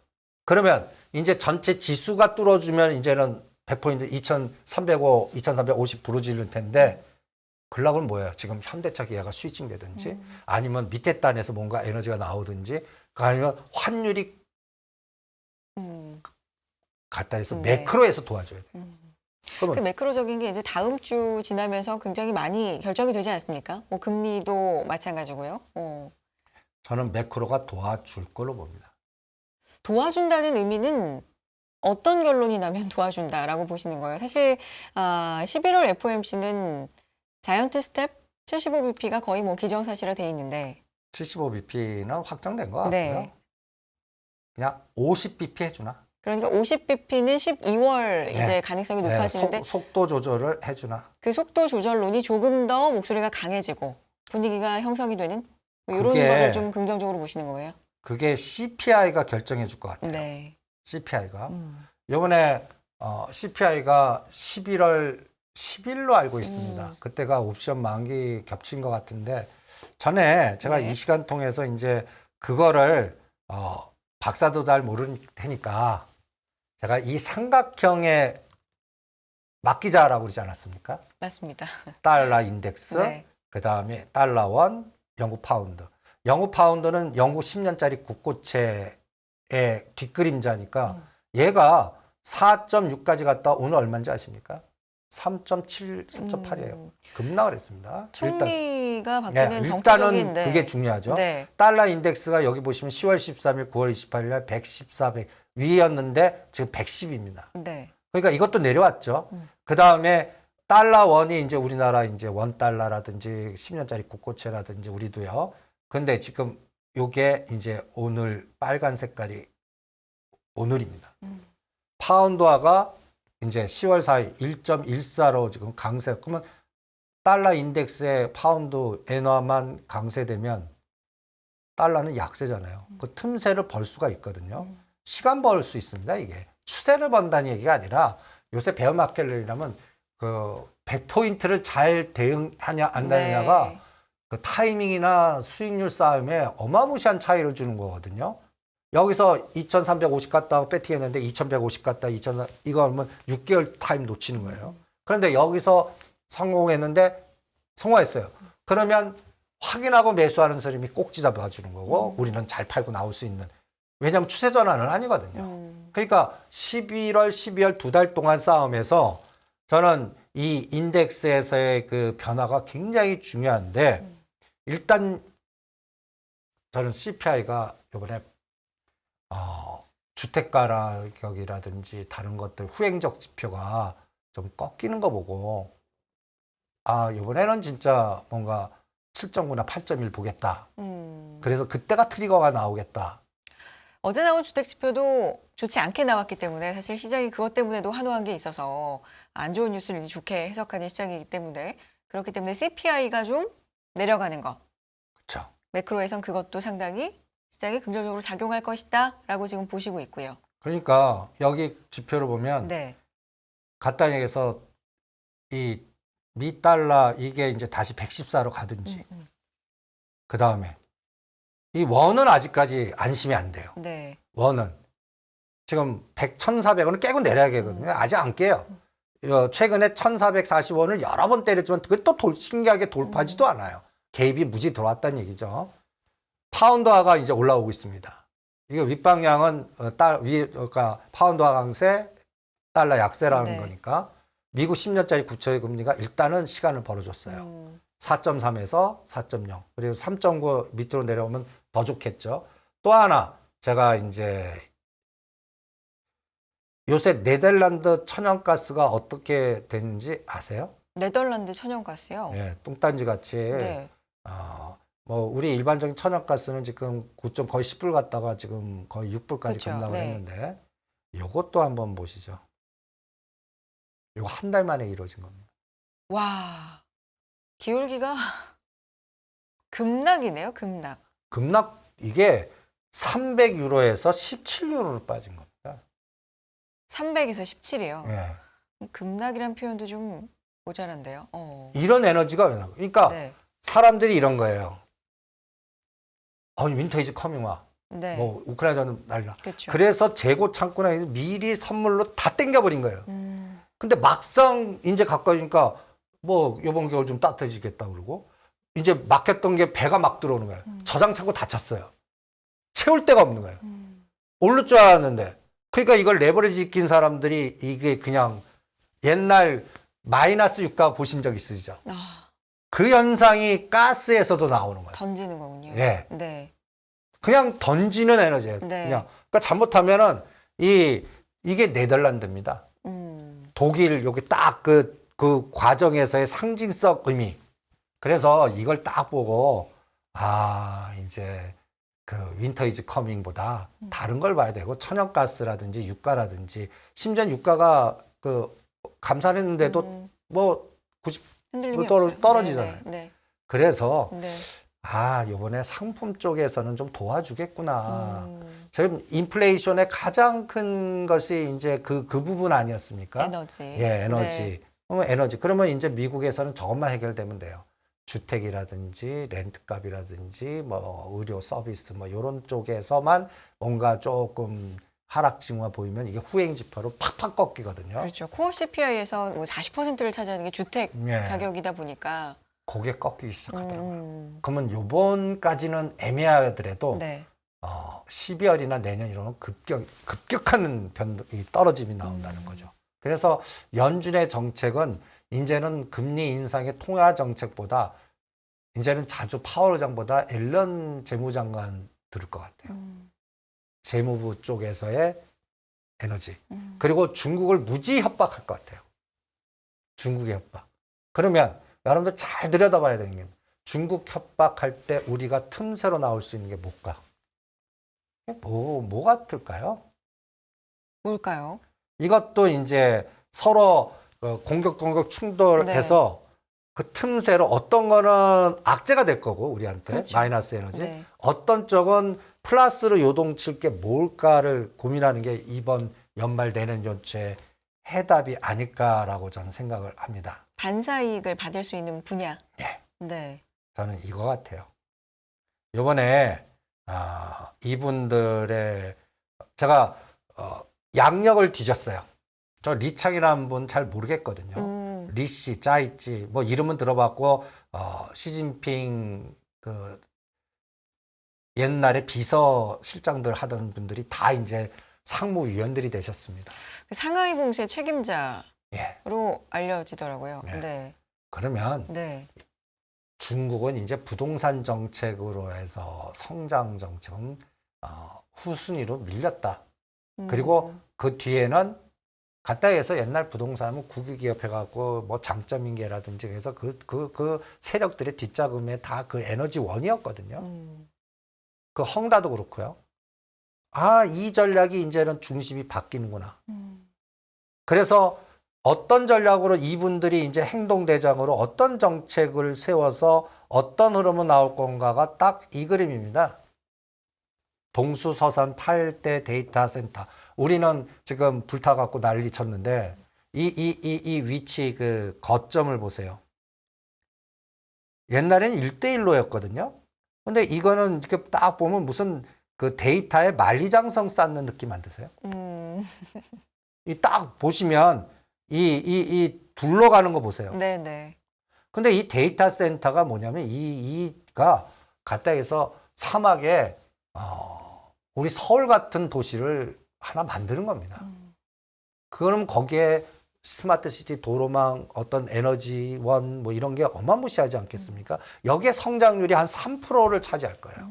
S2: 그러면 이제 전체 지수가 뚫어주면 이제는 100포인트 2305, 2350 부러지는 텐데 그러려면 뭐예요? 지금 현대차 기아가 스위칭 되든지 아니면 밑에 단에서 뭔가 에너지가 나오든지 아니면 환율이 갖다 해서
S1: 네.
S2: 매크로에서 도와줘야 돼요. 그러면
S1: 그 매크로적인 게 이제 다음 주 지나면서 굉장히 많이 결정이 되지 않습니까? 뭐 금리도 마찬가지고요.
S2: 저는 매크로가 도와줄 걸로 봅니다.
S1: 도와준다는 의미는 어떤 결론이 나면 도와준다라고 보시는 거예요? 사실 11월 FOMC는 자이언트 스텝 75bp가 거의 뭐 기정사실화 돼 있는데
S2: 75bp는 확정된 것 같고요.
S1: 네.
S2: 그냥 50bp 해주나?
S1: 그러니까 50bp는 12월
S2: 네.
S1: 이제 가능성이
S2: 네,
S1: 높아지는데
S2: 속도 조절을 해주나?
S1: 그 속도 조절론이 조금 더 목소리가 강해지고 분위기가 형성이 되는 뭐 이런
S2: 그게-
S1: 거를 좀 긍정적으로 보시는 거예요?
S2: 그게 CPI가 결정해 줄 것 같아요.
S1: 네.
S2: CPI가.
S1: 음.
S2: 이번에 CPI가 11월 10일로 알고 있습니다. 그때가 옵션 만기 겹친 것 같은데 전에 제가
S1: 네.
S2: 이 시간 통해서 이제 그거를 박사도 잘 모르는 테니까 제가 이 삼각형에 맡기자라고 그러지 않았습니까?
S1: 맞습니다.
S2: 달러 인덱스,
S1: 네.
S2: 그 다음에 달러 원, 영국 파운드. 영국 파운드는 영국 10년짜리 국고채의 뒷그림자니까 얘가 4.6까지 갔다 오늘 얼마인지 아십니까? 3.7, 3.8이에요. 급락을 했습니다.
S1: 총리가
S2: 네,
S1: 바뀌는
S2: 일단은
S1: 정치적인
S2: 그게 중요하죠.
S1: 네.
S2: 달러 인덱스가 여기 보시면 10월 13일, 9월 28일 날 114, 100 위였는데 지금 110입니다.
S1: 네.
S2: 그러니까 이것도 내려왔죠. 그 다음에 달러 원이 이제 우리나라 이제 원 달러라든지 10년짜리 국고채라든지 우리도요. 근데 지금 요게 이제 오늘 빨간 색깔이 오늘입니다. 파운드화가 이제 10월 4일 1.14로 지금 강세. 그러면 달러 인덱스에 파운드 엔화만 강세되면 달러는 약세잖아요. 그 틈새를 벌 수가 있거든요. 시간 벌 수 있습니다, 이게. 추세를 번다는 얘기가 아니라 요새 베어 마켓이라면 그 100포인트를 잘 대응하냐 안 하느냐가
S1: 네.
S2: 그 타이밍이나 수익률 싸움에 어마무시한 차이를 주는 거거든요. 여기서 2350 갔다가 배팅했는데 2150 갔다 2000 이거 하면 6개월 타임 놓치는 거예요. 그런데 여기서 성공했는데 성공했어요. 그러면 확인하고 매수하는 사람이 꼭지 잡아주는 거고 우리는 잘 팔고 나올 수 있는. 왜냐하면 추세 전환은 아니거든요. 그러니까 11월, 12월 2달 동안 싸움에서 저는 이 인덱스에서의 그 변화가 굉장히 중요한데 일단 저는 CPI가 이번에 주택가 가격이라든지 다른 것들 후행적 지표가 좀 꺾이는 거 보고 이번에는 진짜 뭔가 7.9나 8.1 보겠다. 그래서 그때가 트리거가 나오겠다.
S1: 어제 나온 주택 지표도 좋지 않게 나왔기 때문에 사실 시장이 그것 때문에도 환호한 게 있어서 안 좋은 뉴스를 좋게 해석하는 시장이기 때문에 그렇기 때문에 CPI가 좀 내려가는 것.
S2: 그렇죠.
S1: 매크로에선 그것도 상당히 시장에 긍정적으로 작용할 것이다라고 지금 보시고 있고요.
S2: 그러니까 여기 지표를 보면
S1: 네.
S2: 간단히 얘기해서 이 미달러 이게 이제 다시 114로 가든지 그 다음에 이 원은 아직까지 안심이 안 돼요.
S1: 네.
S2: 원은 지금 1,400원을 깨고 내려야겠거든요. 아직 안 깨요. 최근에 1,440원을 여러 번 때렸지만 그게 또 신기하게 돌파하지도 않아요. 개입이 무지 들어왔다는 얘기죠. 파운드화가 이제 올라오고 있습니다. 이게 윗방향은 그러니까 파운드화 강세, 달러 약세라는
S1: 네.
S2: 거니까 미국 10년짜리 국채의 금리가 일단은 시간을 벌어줬어요. 4.3에서 4.0 그리고 3.9 밑으로 내려오면 더 좋겠죠. 또 하나 제가 이제 요새 네덜란드 천연가스가 어떻게 되는지 아세요?
S1: 네덜란드 천연가스요.
S2: 예, 뚱딴지 같이
S1: 네.
S2: 뭐 우리 일반적인 천연가스는 지금 9점 거의 10불 갔다가 지금 거의 6불까지
S1: 그렇죠.
S2: 급락을
S1: 네.
S2: 했는데 요것도 한번 보시죠. 요거 한 달 만에 이루어진 겁니다.
S1: 와. 기울기가 급락이네요. 급락.
S2: 급락 이게 300유로에서 17유로로 빠진 겁니다.
S1: 300에서 17이요.
S2: 예.
S1: 급락이란 표현도 좀 모자란데요.
S2: 이런 에너지가 왜 나요? 그러니까
S1: 네.
S2: 사람들이 이런 거예요. 윈터 이즈 커밍 와.
S1: 네.
S2: 뭐 우크라이나는 난리나.
S1: 그렇죠.
S2: 그래서 재고 창고나 미리 선물로 다 땡겨버린 거예요. 근데 막상 이제 가까이니까 뭐 이번 겨울 좀 따뜻해지겠다 그러고 이제 막혔던 게 배가 막 들어오는 거예요. 저장 창고 다 찼어요. 채울 데가 없는 거예요. 오를 줄 알았는데 그러니까 이걸 레버리지 낀 사람들이 이게 그냥 옛날 마이너스 유가 보신 적 있으시죠?
S1: 아,
S2: 그 현상이 가스에서도 나오는 거예요.
S1: 던지는 거군요.
S2: 예.
S1: 네.
S2: 그냥 던지는 에너지예요.
S1: 네.
S2: 그냥. 그러니까 잘못하면은 이게 네덜란드입니다. 독일 여기 딱 그 과정에서의 상징적 의미. 그래서 이걸 딱 보고 이제 그 윈터 이즈 커밍보다 다른 걸 봐야 되고 천연가스라든지 유가라든지 심지어 유가가 그 감산했는데도 뭐 90
S1: 흔들림이
S2: 떨어지잖아요.
S1: 없어요. 네.
S2: 그래서
S1: 네.
S2: 요번에 상품 쪽에서는 좀 도와주겠구나.
S1: 네.
S2: 지금 인플레이션의 가장 큰 것이 이제 그 부분 아니었습니까?
S1: 에너지.
S2: 예, 에너지.
S1: 네.
S2: 에너지. 그러면 이제 미국에서는 저것만 해결되면 돼요. 주택이라든지 렌트값이라든지 뭐 의료 서비스 뭐 이런 쪽에서만 뭔가 조금 하락 징후가 보이면 이게 후행 지표로 팍팍 꺾이거든요.
S1: 그렇죠. 코어 CPI에서 뭐 40%를 차지하는 게 주택
S2: 예.
S1: 가격이다 보니까.
S2: 그게 꺾이기 시작하더라고요. 그러면 요번까지는 애매하더라도
S1: 네.
S2: 12월이나 내년 이러면 급격한 떨어짐이 나온다는 거죠. 그래서 연준의 정책은 이제는 금리 인상의 통화 정책보다 이제는 자주 파월 의장보다 앨런 재무장관 들을 것 같아요. 재무부 쪽에서의 에너지. 그리고 중국을 무지 협박할 것 같아요. 중국의 협박. 그러면 여러분들 잘 들여다봐야 되는 게 중국 협박할 때 우리가 틈새로 나올 수 있는 게 뭘까? 뭐 같을까요?
S1: 뭘까요?
S2: 이것도 이제 서로 공격 충돌해서 그 틈새로 어떤 거는 악재가 될 거고 우리한테
S1: 그렇죠.
S2: 마이너스 에너지
S1: 네.
S2: 어떤 쪽은 플러스로 요동칠 게 뭘까를 고민하는 게 이번 연말 내년 연초에 해답이 아닐까라고 저는 생각을 합니다.
S1: 반사이익을 받을 수 있는 분야.
S2: 예.
S1: 네.
S2: 저는 이거 같아요. 이번에 이분들의 제가 양력을 뒤졌어요. 저 리창이라는 분 잘 모르겠거든요. 리씨, 짜이찌 뭐 이름은 들어봤고 시진핑 그 옛날에 비서실장들 하던 분들이 다 이제 상무위원들이 되셨습니다.
S1: 상하이 봉쇄 책임자로
S2: 예.
S1: 알려지더라고요.
S2: 예.
S1: 네.
S2: 그러면
S1: 네.
S2: 중국은 이제 부동산 정책으로 해서 성장 정책은 후순위로 밀렸다. 그리고 그 뒤에는 간단히 해서 옛날 부동산은 국유기업 해갖고 뭐 장점인계라든지 해서 그 세력들의 뒷자금에 다 그 에너지원이었거든요. 그 헝다도 그렇고요. 이 전략이 이제는 중심이 바뀌는구나. 그래서 어떤 전략으로 이분들이 이제 행동대장으로 어떤 정책을 세워서 어떤 흐름으로 나올 건가가 딱 이 그림입니다. 동수서산 8대 데이터 센터. 우리는 지금 불타갖고 난리 쳤는데 이 위치 그 거점을 보세요. 옛날에는 1대1로였거든요. 근데 이거는 이렇게 딱 보면 무슨 그 데이터에 만리장성 쌓는 느낌 안 드세요? 이 딱 보시면 이 둘러가는 거 보세요.
S1: 네네.
S2: 근데 이 데이터 센터가 뭐냐면 이가 갖다 해서 사막에 우리 서울 같은 도시를 하나 만드는 겁니다. 그럼 거기에 스마트 시티 도로망 어떤 에너지원 뭐 이런 게 어마무시하지 않겠습니까? 여기에 성장률이 한 3%를 차지할 거예요.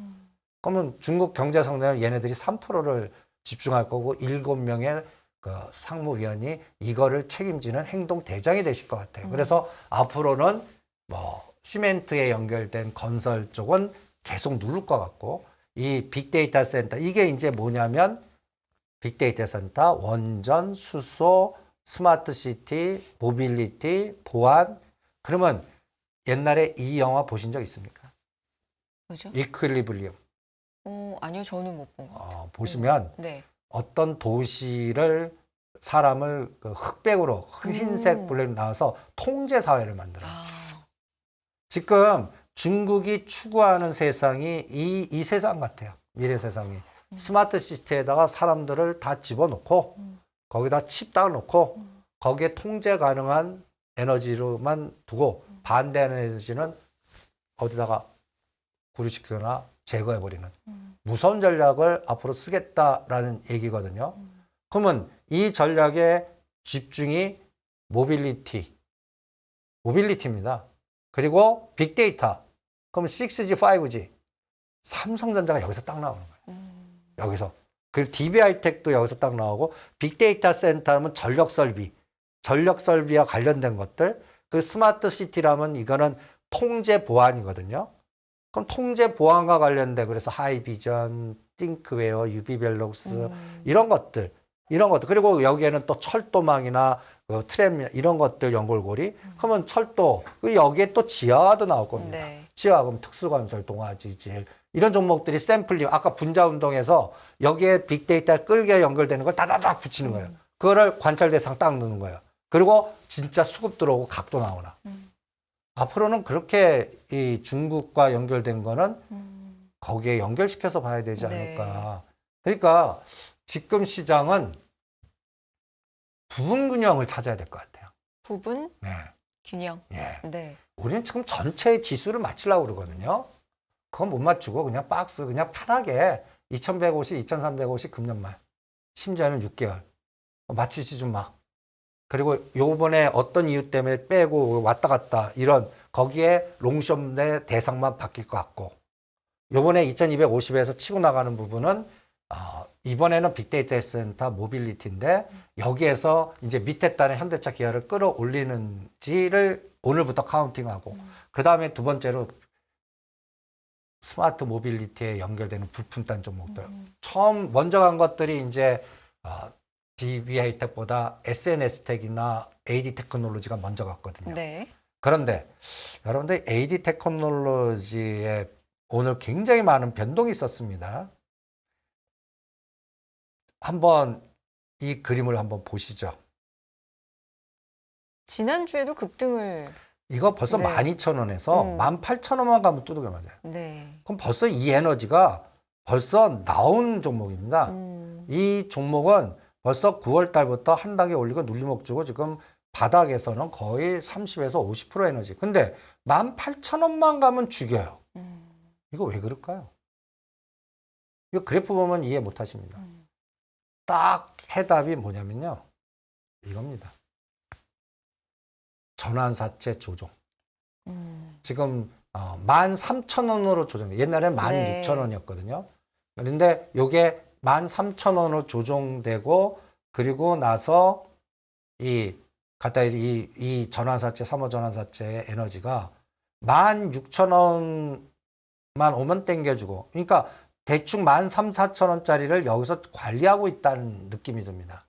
S2: 그러면 중국 경제 성장을 얘네들이 3%를 집중할 거고 7명의 그 상무위원이 이거를 책임지는 행동 대장이 되실 것 같아요. 그래서 앞으로는 뭐 시멘트에 연결된 건설 쪽은 계속 누를 것 같고 이 빅데이터 센터 이게 이제 뭐냐면 빅데이터 센터, 원전, 수소, 스마트 시티, 모빌리티, 보안. 그러면 옛날에 이 영화 보신 적 있습니까?
S1: 뭐죠?
S2: 이퀄리브리엄.
S1: 아니요, 저는 못 본 거.
S2: 보시면
S1: 네.
S2: 어떤 도시를 사람을 그 흑백으로 흰색 블랙 나와서 통제 사회를 만들어요. 지금 중국이 추구하는 세상이 이 세상 같아요. 미래 세상이. 스마트 시티에다가 사람들을 다 집어넣고 거기다 칩 따놓고 거기에 통제 가능한 에너지로만 두고 반대하는 에너지는 어디다가 구류시키거나 제거해버리는 무서운 전략을 앞으로 쓰겠다라는 얘기거든요. 그러면 이 전략의 집중이 모빌리티입니다. 그리고 빅데이터, 그럼 6G, 5G. 삼성전자가 여기서 딱 나오는 거예요. 여기서. 그리고 DB하이텍도 여기서 딱 나오고, 빅데이터 센터면 전력설비와 관련된 것들. 그 스마트 시티라면 이거는 통제 보안이거든요. 그럼 통제 보안과 관련된, 그래서 하이비전, 띵크웨어, 유비벨록스, 이런 것들. 그리고 여기에는 또 철도망이나 그 트램 이런 것들 연골고리. 그러면 철도, 여기에 또 지하도 나올 겁니다.
S1: 네.
S2: 지하, 그럼 특수건설, 동아지질 이런 종목들이 샘플링, 아까 분자운동에서 여기에 빅데이터 끌게 연결되는 걸 다다닥 붙이는 거예요. 그거를 관찰 대상 딱 넣는 거예요. 그리고 진짜 수급 들어오고 각도 나오나. 앞으로는 그렇게 이 중국과 연결된 거는 거기에 연결시켜서 봐야 되지 않을까. 그러니까 지금 시장은 부분 균형을 찾아야 될 것 같아요.
S1: 부분
S2: 네.
S1: 균형.
S2: 예.
S1: 네.
S2: 우리는 지금 전체 지수를 맞추려고 그러거든요. 그건 못 맞추고 그냥 박스, 그냥 편하게 2150, 2350 금년말. 심지어는 6개월. 맞추지 좀 마. 그리고 요번에 어떤 이유 때문에 빼고 왔다 갔다 이런 거기에 롱숏 내 대상만 바뀔 것 같고, 요번에 2250에서 치고 나가는 부분은 이번에는 빅데이터 센터 모빌리티인데 여기에서 이제 밑에 단의 현대차 기아를 끌어올리는지를 오늘부터 카운팅하고, 그 다음에 두 번째로 스마트 모빌리티에 연결되는 부품단 종목들. 처음 먼저 간 것들이 이제 DB하이텍보다 SNS텍이나 AD 테크놀로지가 먼저 갔거든요.
S1: 네.
S2: 그런데 여러분들 AD 테크놀로지에 오늘 굉장히 많은 변동이 있었습니다. 한번 이 그림을 한번 보시죠.
S1: 지난주에도 급등을.
S2: 이거 벌써
S1: 네.
S2: 12,000원에서 18,000원만 가면 뚜둑에 맞아요.
S1: 네.
S2: 그럼 벌써 이 에너지가 벌써 나온 종목입니다. 이 종목은 벌써 9월 달부터 한 단계 올리고 눌림목 주고 지금 바닥에서는 거의 30에서 50% 에너지. 근데 18,000원만 가면 죽여요. 이거 왜 그럴까요? 이거 그래프 보면 이해 못 하십니다. 딱 해답이 뭐냐면요. 이겁니다. 전환사채 조정. 지금 13,000원으로 조정돼. 옛날에 16,000원이었거든요. 그런데 이게 13,000원으로 조정되고, 그리고 나서 이 전환사채, 3호 전환사채의 에너지가 16,000원만 오면 땡겨주고, 그러니까 대충 13,000~14,000원짜리를 여기서 관리하고 있다는 느낌이 듭니다.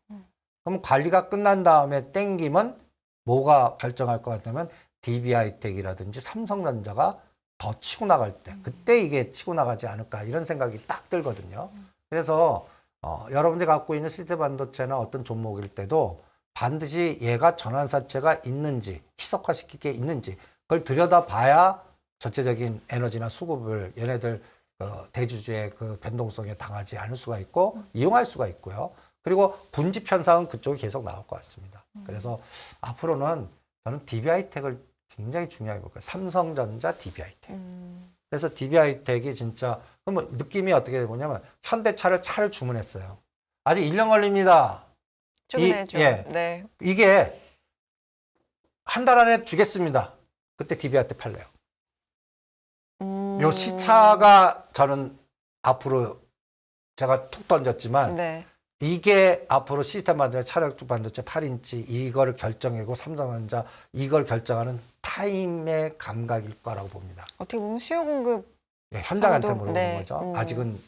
S2: 그럼 관리가 끝난 다음에 땡기면 뭐가 결정할 것 같냐면 DB하이텍이라든지 삼성전자가 더 치고 나갈 때, 그때 이게 치고 나가지 않을까, 이런 생각이 딱 들거든요. 그래서 여러분들이 갖고 있는 시스템 반도체나 어떤 종목일 때도 반드시 얘가 전환사채가 있는지, 희석화시킬 게 있는지 그걸 들여다봐야 전체적인 에너지나 수급을 얘네들 대주주의 그 변동성에 당하지 않을 수가 있고 이용할 수가 있고요. 그리고 분집 현상은 그쪽이 계속 나올 것 같습니다. 그래서 앞으로는 저는 DB하이텍을 굉장히 중요하게 볼 거예요. 삼성전자, DB하이텍. 그래서 DB하이텍이 진짜 그러면 느낌이 어떻게 되냐면 현대차를 차를 주문했어요. 아직 1년 걸립니다.
S1: 예. 네.
S2: 이게 한 달 안에 주겠습니다. 그때 DB하이텍 팔래요. 요 시차가 저는 앞으로 제가 툭 던졌지만
S1: 네.
S2: 이게 앞으로 시스템 반도체, 차력 반도체 8인치 이거를 결정하고 삼성전자 이걸 결정하는 타임의 감각일 거라고 봅니다.
S1: 어떻게 보면 수요 공급.
S2: 네, 현장한테 물어보는
S1: 네.
S2: 거죠. 아직은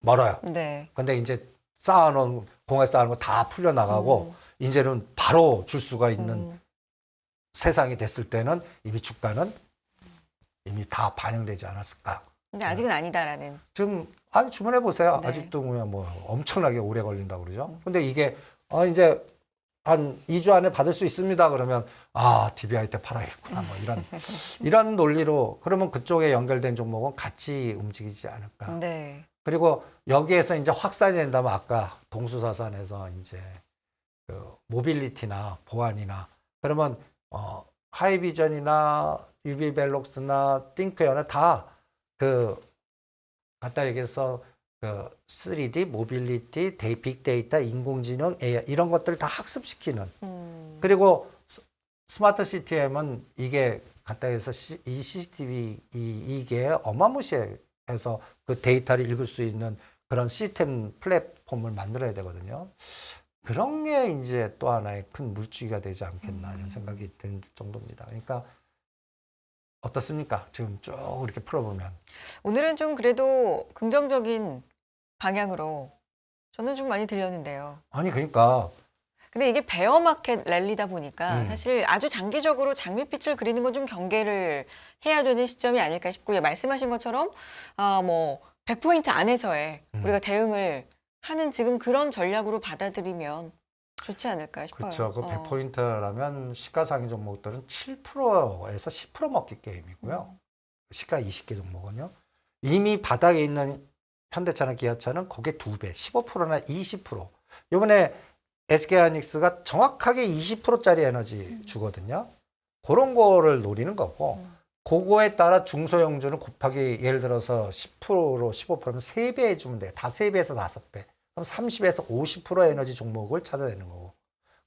S2: 멀어요.
S1: 네.
S2: 근데 이제 쌓아놓은 공에 쌓아놓은 거 다 풀려나가고 이제는 바로 줄 수가 있는 세상이 됐을 때는 이미 주가는 이미 다 반영되지 않았을까.
S1: 근데 아직은 아니다라는.
S2: 지금 주문해 보세요.
S1: 네.
S2: 아직도 그냥 뭐 엄청나게 오래 걸린다고 그러죠. 근데 이게 이제 한 2주 안에 받을 수 있습니다. 그러면 DB하이텍 팔아야겠구나. 뭐 이런 논리로 그러면 그쪽에 연결된 종목은 같이 움직이지 않을까.
S1: 네.
S2: 그리고 여기에서 이제 확산이 된다면 아까 동수사산에서 이제 그 모빌리티나 보안이나 그러면 하이비전이나 유비벨록스나 띵크웨어는 다 갖다 얘기해서 3D, 모빌리티, 빅데이터, 인공지능, AI 이런 것들을 다 학습시키는. 그리고 스마트 CTM은 이게 갖다 해서 이 CCTV 이게 어마무시해서 그 데이터를 읽을 수 있는 그런 시스템 플랫폼을 만들어야 되거든요. 그런 게 이제 또 하나의 큰 물주기가 되지 않겠나 이런 생각이 들 정도입니다. 그러니까 어떻습니까? 지금 쭉 이렇게 풀어보면.
S1: 오늘은 좀 그래도 긍정적인 방향으로 저는 좀 많이 들렸는데요.
S2: 아니 그러니까
S1: 근데 이게 베어마켓 랠리다 보니까
S2: 음.
S1: 사실 아주 장기적으로 장밋빛을 그리는 건 좀 경계를 해야 되는 시점이 아닐까 싶고요. 말씀하신 것처럼 뭐 100포인트 안에서의 우리가 대응을 하는 지금 그런 전략으로 받아들이면 좋지 않을까 싶어요.
S2: 그렇죠. 그 100포인트라면 시가상위 종목들은 7%에서 10% 먹기 게임이고요. 시가 20개 종목은요. 이미 바닥에 있는 현대차나 기아차는 거기에 2배, 15%나 20%. 이번에 SK하이닉스가 정확하게 20%짜리 에너지 주거든요. 그런 거를 노리는 거고 그거에 따라 중소형주는 곱하기 예를 들어서 10%로 15%면 3배 해주면 돼요. 다 3배에서 5배. 그럼 30에서 50% 에너지 종목을 찾아내는 거고.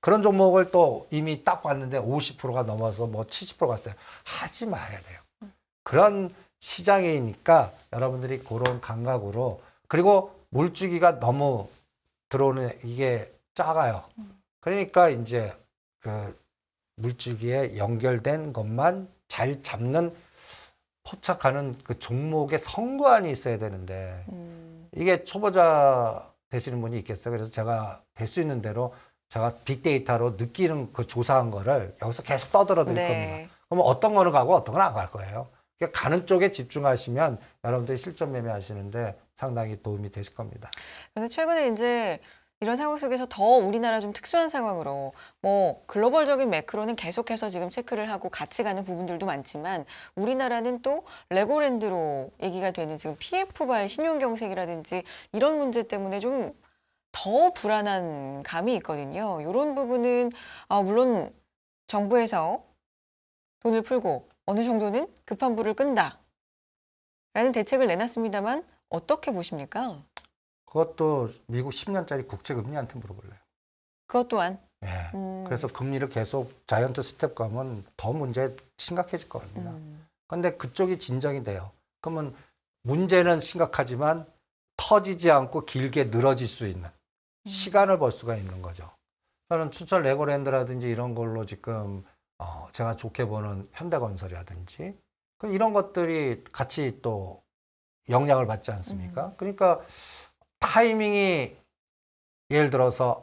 S2: 그런 종목을 또 이미 딱 봤는데 50%가 넘어서 뭐 70% 갔어요. 하지 마야 돼요. 그런 시장이니까 여러분들이 그런 감각으로 그리고 물주기가 너무 들어오는 이게 작아요. 그러니까 이제 그 물주기에 연결된 것만 잘 잡는 포착하는 그 종목의 선구안이 있어야 되는데 이게 초보자 되시는 분이 있겠어요. 그래서 제가 될 수 있는 대로 제가 빅데이터로 느끼는 그 조사한 거를 여기서 계속 떠들어 드릴 겁니다. 그러면 어떤 거는 가고 어떤 건 안 갈 거예요. 그러니까 가는 쪽에 집중하시면 여러분들이 실전 매매하시는데 상당히 도움이 되실 겁니다.
S1: 그래서 최근에 이제 이런 상황 속에서 더 우리나라 좀 특수한 상황으로 뭐 글로벌적인 매크로는 계속해서 지금 체크를 하고 같이 가는 부분들도 많지만 우리나라는 또 레고랜드로 얘기가 되는 지금 PF발 신용경색이라든지 이런 문제 때문에 좀 더 불안한 감이 있거든요. 이런 부분은 물론 정부에서 돈을 풀고 어느 정도는 급한 불을 끈다라는 대책을 내놨습니다만 어떻게 보십니까?
S2: 그것도 미국 10년짜리 국채금리한테 물어볼래요.
S1: 그것 또한
S2: 예. 그래서 금리를 계속 자이언트 스텝 가면 더 문제 심각해질 겁니다. 근데 그쪽이 진정이 돼요. 그러면 문제는 심각하지만 터지지 않고 길게 늘어질 수 있는 시간을 벌 수가 있는 거죠. 저는 춘천 레고랜드라든지 이런 걸로 지금 제가 좋게 보는 현대건설이라든지 이런 것들이 같이 또 영향을 받지 않습니까? 그러니까 타이밍이 예를 들어서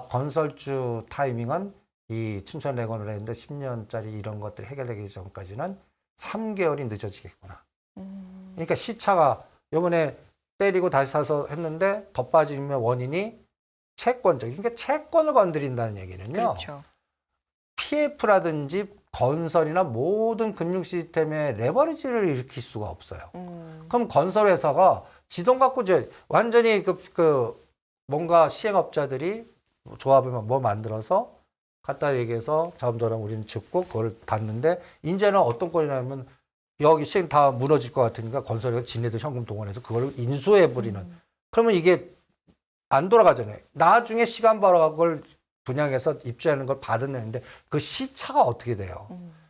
S2: 건설주 타이밍은 이 춘천 레고랜드 10년짜리 이런 것들이 해결되기 전까지는 3개월이 늦어지겠구나. 그러니까 시차가 이번에 때리고 다시 사서 했는데 더 빠지면 원인이 채권적. 그러니까 채권을 건드린다는 얘기는요.
S1: 그렇죠.
S2: PF라든지 건설이나 모든 금융 시스템에 레버리지를 일으킬 수가 없어요. 그럼 건설회사가 지돈 갖고 이제 완전히 뭔가 시행업자들이 조합을 뭐 만들어서 갖다 얘기해서 자금조달 우리는 짓고 그걸 받는데 이제는 어떤 꼴이냐면 여기 시행 다 무너질 것 같으니까 건설회사 지네들 현금 동원해서 그걸 인수해버리는. 그러면 이게 안 돌아가잖아요. 나중에 시간 벌어가 그걸 분양해서 입주하는 걸 받아내는데 그 시차가 어떻게 돼요?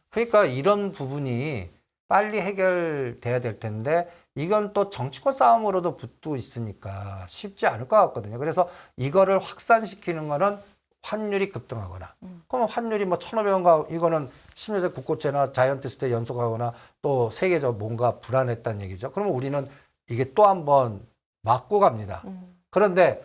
S2: 그러니까 이런 부분이 빨리 해결돼야 될 텐데 이건 또 정치권 싸움으로도 붙고 있으니까 쉽지 않을 것 같거든요. 그래서 이거를 확산시키는 거는 환율이 급등하거나 그러면 환율이 뭐 1,500원 가 이거는 10년째 국고채나 자이언트 스텝 연속하거나 또 세계적 뭔가 불안했다는 얘기죠. 그러면 우리는 이게 또 한 번 맞고 갑니다. 그런데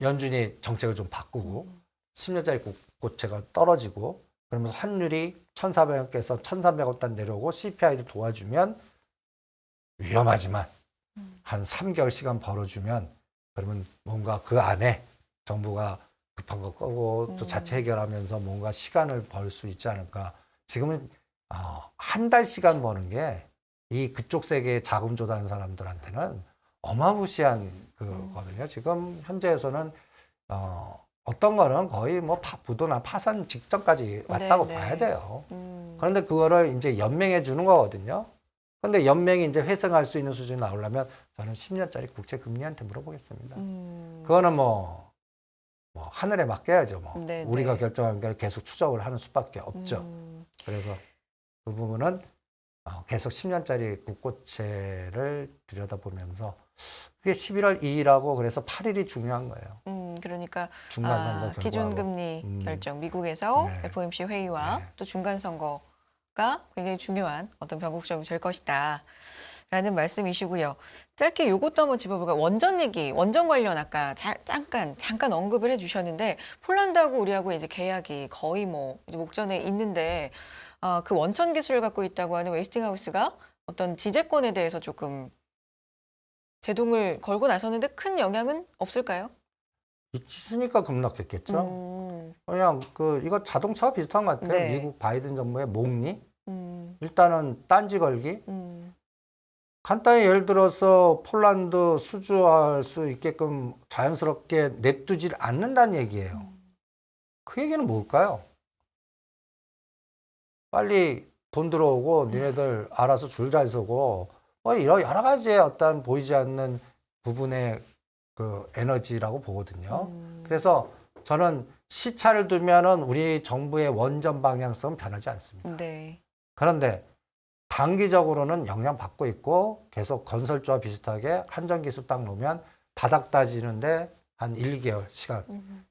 S2: 연준이 정책을 좀 바꾸고 10년짜리 국고채가 떨어지고 그러면서 환율이 1,400원께서 1,300원단 내려오고 CPI도 도와주면 위험하지만 한 3개월 시간 벌어주면 그러면 뭔가 그 안에 정부가 급한 거 끄고 또 자체 해결하면서 뭔가 시간을 벌 수 있지 않을까. 지금은 한 달 시간 버는 게 이 그쪽 세계에 자금 조달하는 사람들한테는 어마무시한 그거거든요. 지금 현재에서는 어떤 거는 거의 뭐 부도나 파산 직전까지 왔다고 봐야 돼요. 그런데 그거를 이제 연맹해 주는 거거든요. 근데 연맹이 이제 회생할 수 있는 수준이 나오려면 저는 10년짜리 국채 금리한테 물어보겠습니다. 그거는 뭐 뭐 하늘에 맡겨야죠. 뭐
S1: 네,
S2: 우리가
S1: 네.
S2: 결정한 걸 계속 추적을 하는 수밖에 없죠. 그래서 그 부분은 계속 10년짜리 국고채를 들여다보면서 그게 11월 2일하고 그래서 8일이 중요한 거예요.
S1: 그러니까
S2: 중간선거 결과로.
S1: 기준금리 결정 미국에서
S2: 네.
S1: FOMC 회의와
S2: 네.
S1: 또 중간선거가 굉장히 중요한 어떤 변곡점이 될 것이다. 라는 말씀이시고요. 짧게 요것도 한번 짚어볼까요? 원전 얘기, 원전 관련 아까 잠깐 언급을 해주셨는데 폴란드하고 우리하고 이제 계약이 거의 뭐 이제 목전에 있는데 그 원천 기술을 갖고 있다고 하는 웨이스팅하우스가 어떤 지재권에 대해서 조금 제동을 걸고 나섰는데 큰 영향은 없을까요?
S2: 있으니까 급락했겠죠. 그냥 이거 자동차와 비슷한 것 같아요.
S1: 네.
S2: 미국 바이든 정부의 목리.
S1: 음,
S2: 일단은 딴지 걸기.
S1: 음,
S2: 간단히 예를 들어서 폴란드 수주할 수 있게끔 자연스럽게 냅두질 않는다는 얘기예요. 그 얘기는 뭘까요? 빨리 돈 들어오고 니네들 알아서 줄 잘 서고 이런 여러 가지의 어떤 보이지 않는 부분의 그 에너지라고 보거든요. 그래서 저는 시차를 두면은 우리 정부의 원전 방향성은 변하지 않습니다.
S1: 네.
S2: 그런데 단기적으로는 영향받고 있고 계속 건설주와 비슷하게 한전기술 딱 놓으면 바닥 따지는데 한 1, 2개월 시간.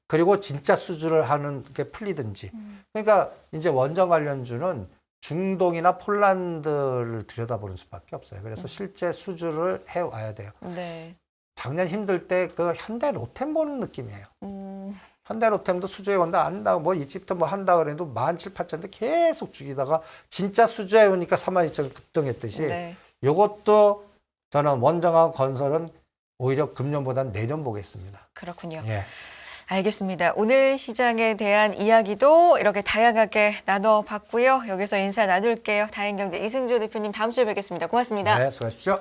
S2: 그리고 진짜 수주를 하는 게 풀리든지. 그러니까 이제 원전 관련주는 중동이나 폴란드를 들여다보는 수밖에 없어요. 그래서 실제 수주를 해와야 돼요.
S1: 네.
S2: 작년 힘들 때 그 현대 로템 보는 느낌이에요. 현대 로템도 수주해 온다 안 한다고 뭐 이집트 뭐 한다 그래도 17,800인데 계속 죽이다가 진짜 수주해 오니까 32,000 급등했듯이
S1: 네.
S2: 요것도 저는 원전과 건설은 오히려 금년보다는 내년 보겠습니다.
S1: 그렇군요.
S2: 예.
S1: 알겠습니다. 오늘 시장에 대한 이야기도 이렇게 다양하게 나눠봤고요. 여기서 인사 나눌게요. 다행경제 이승조 대표님 다음 주에 뵙겠습니다. 고맙습니다.
S2: 네, 수고하십시오.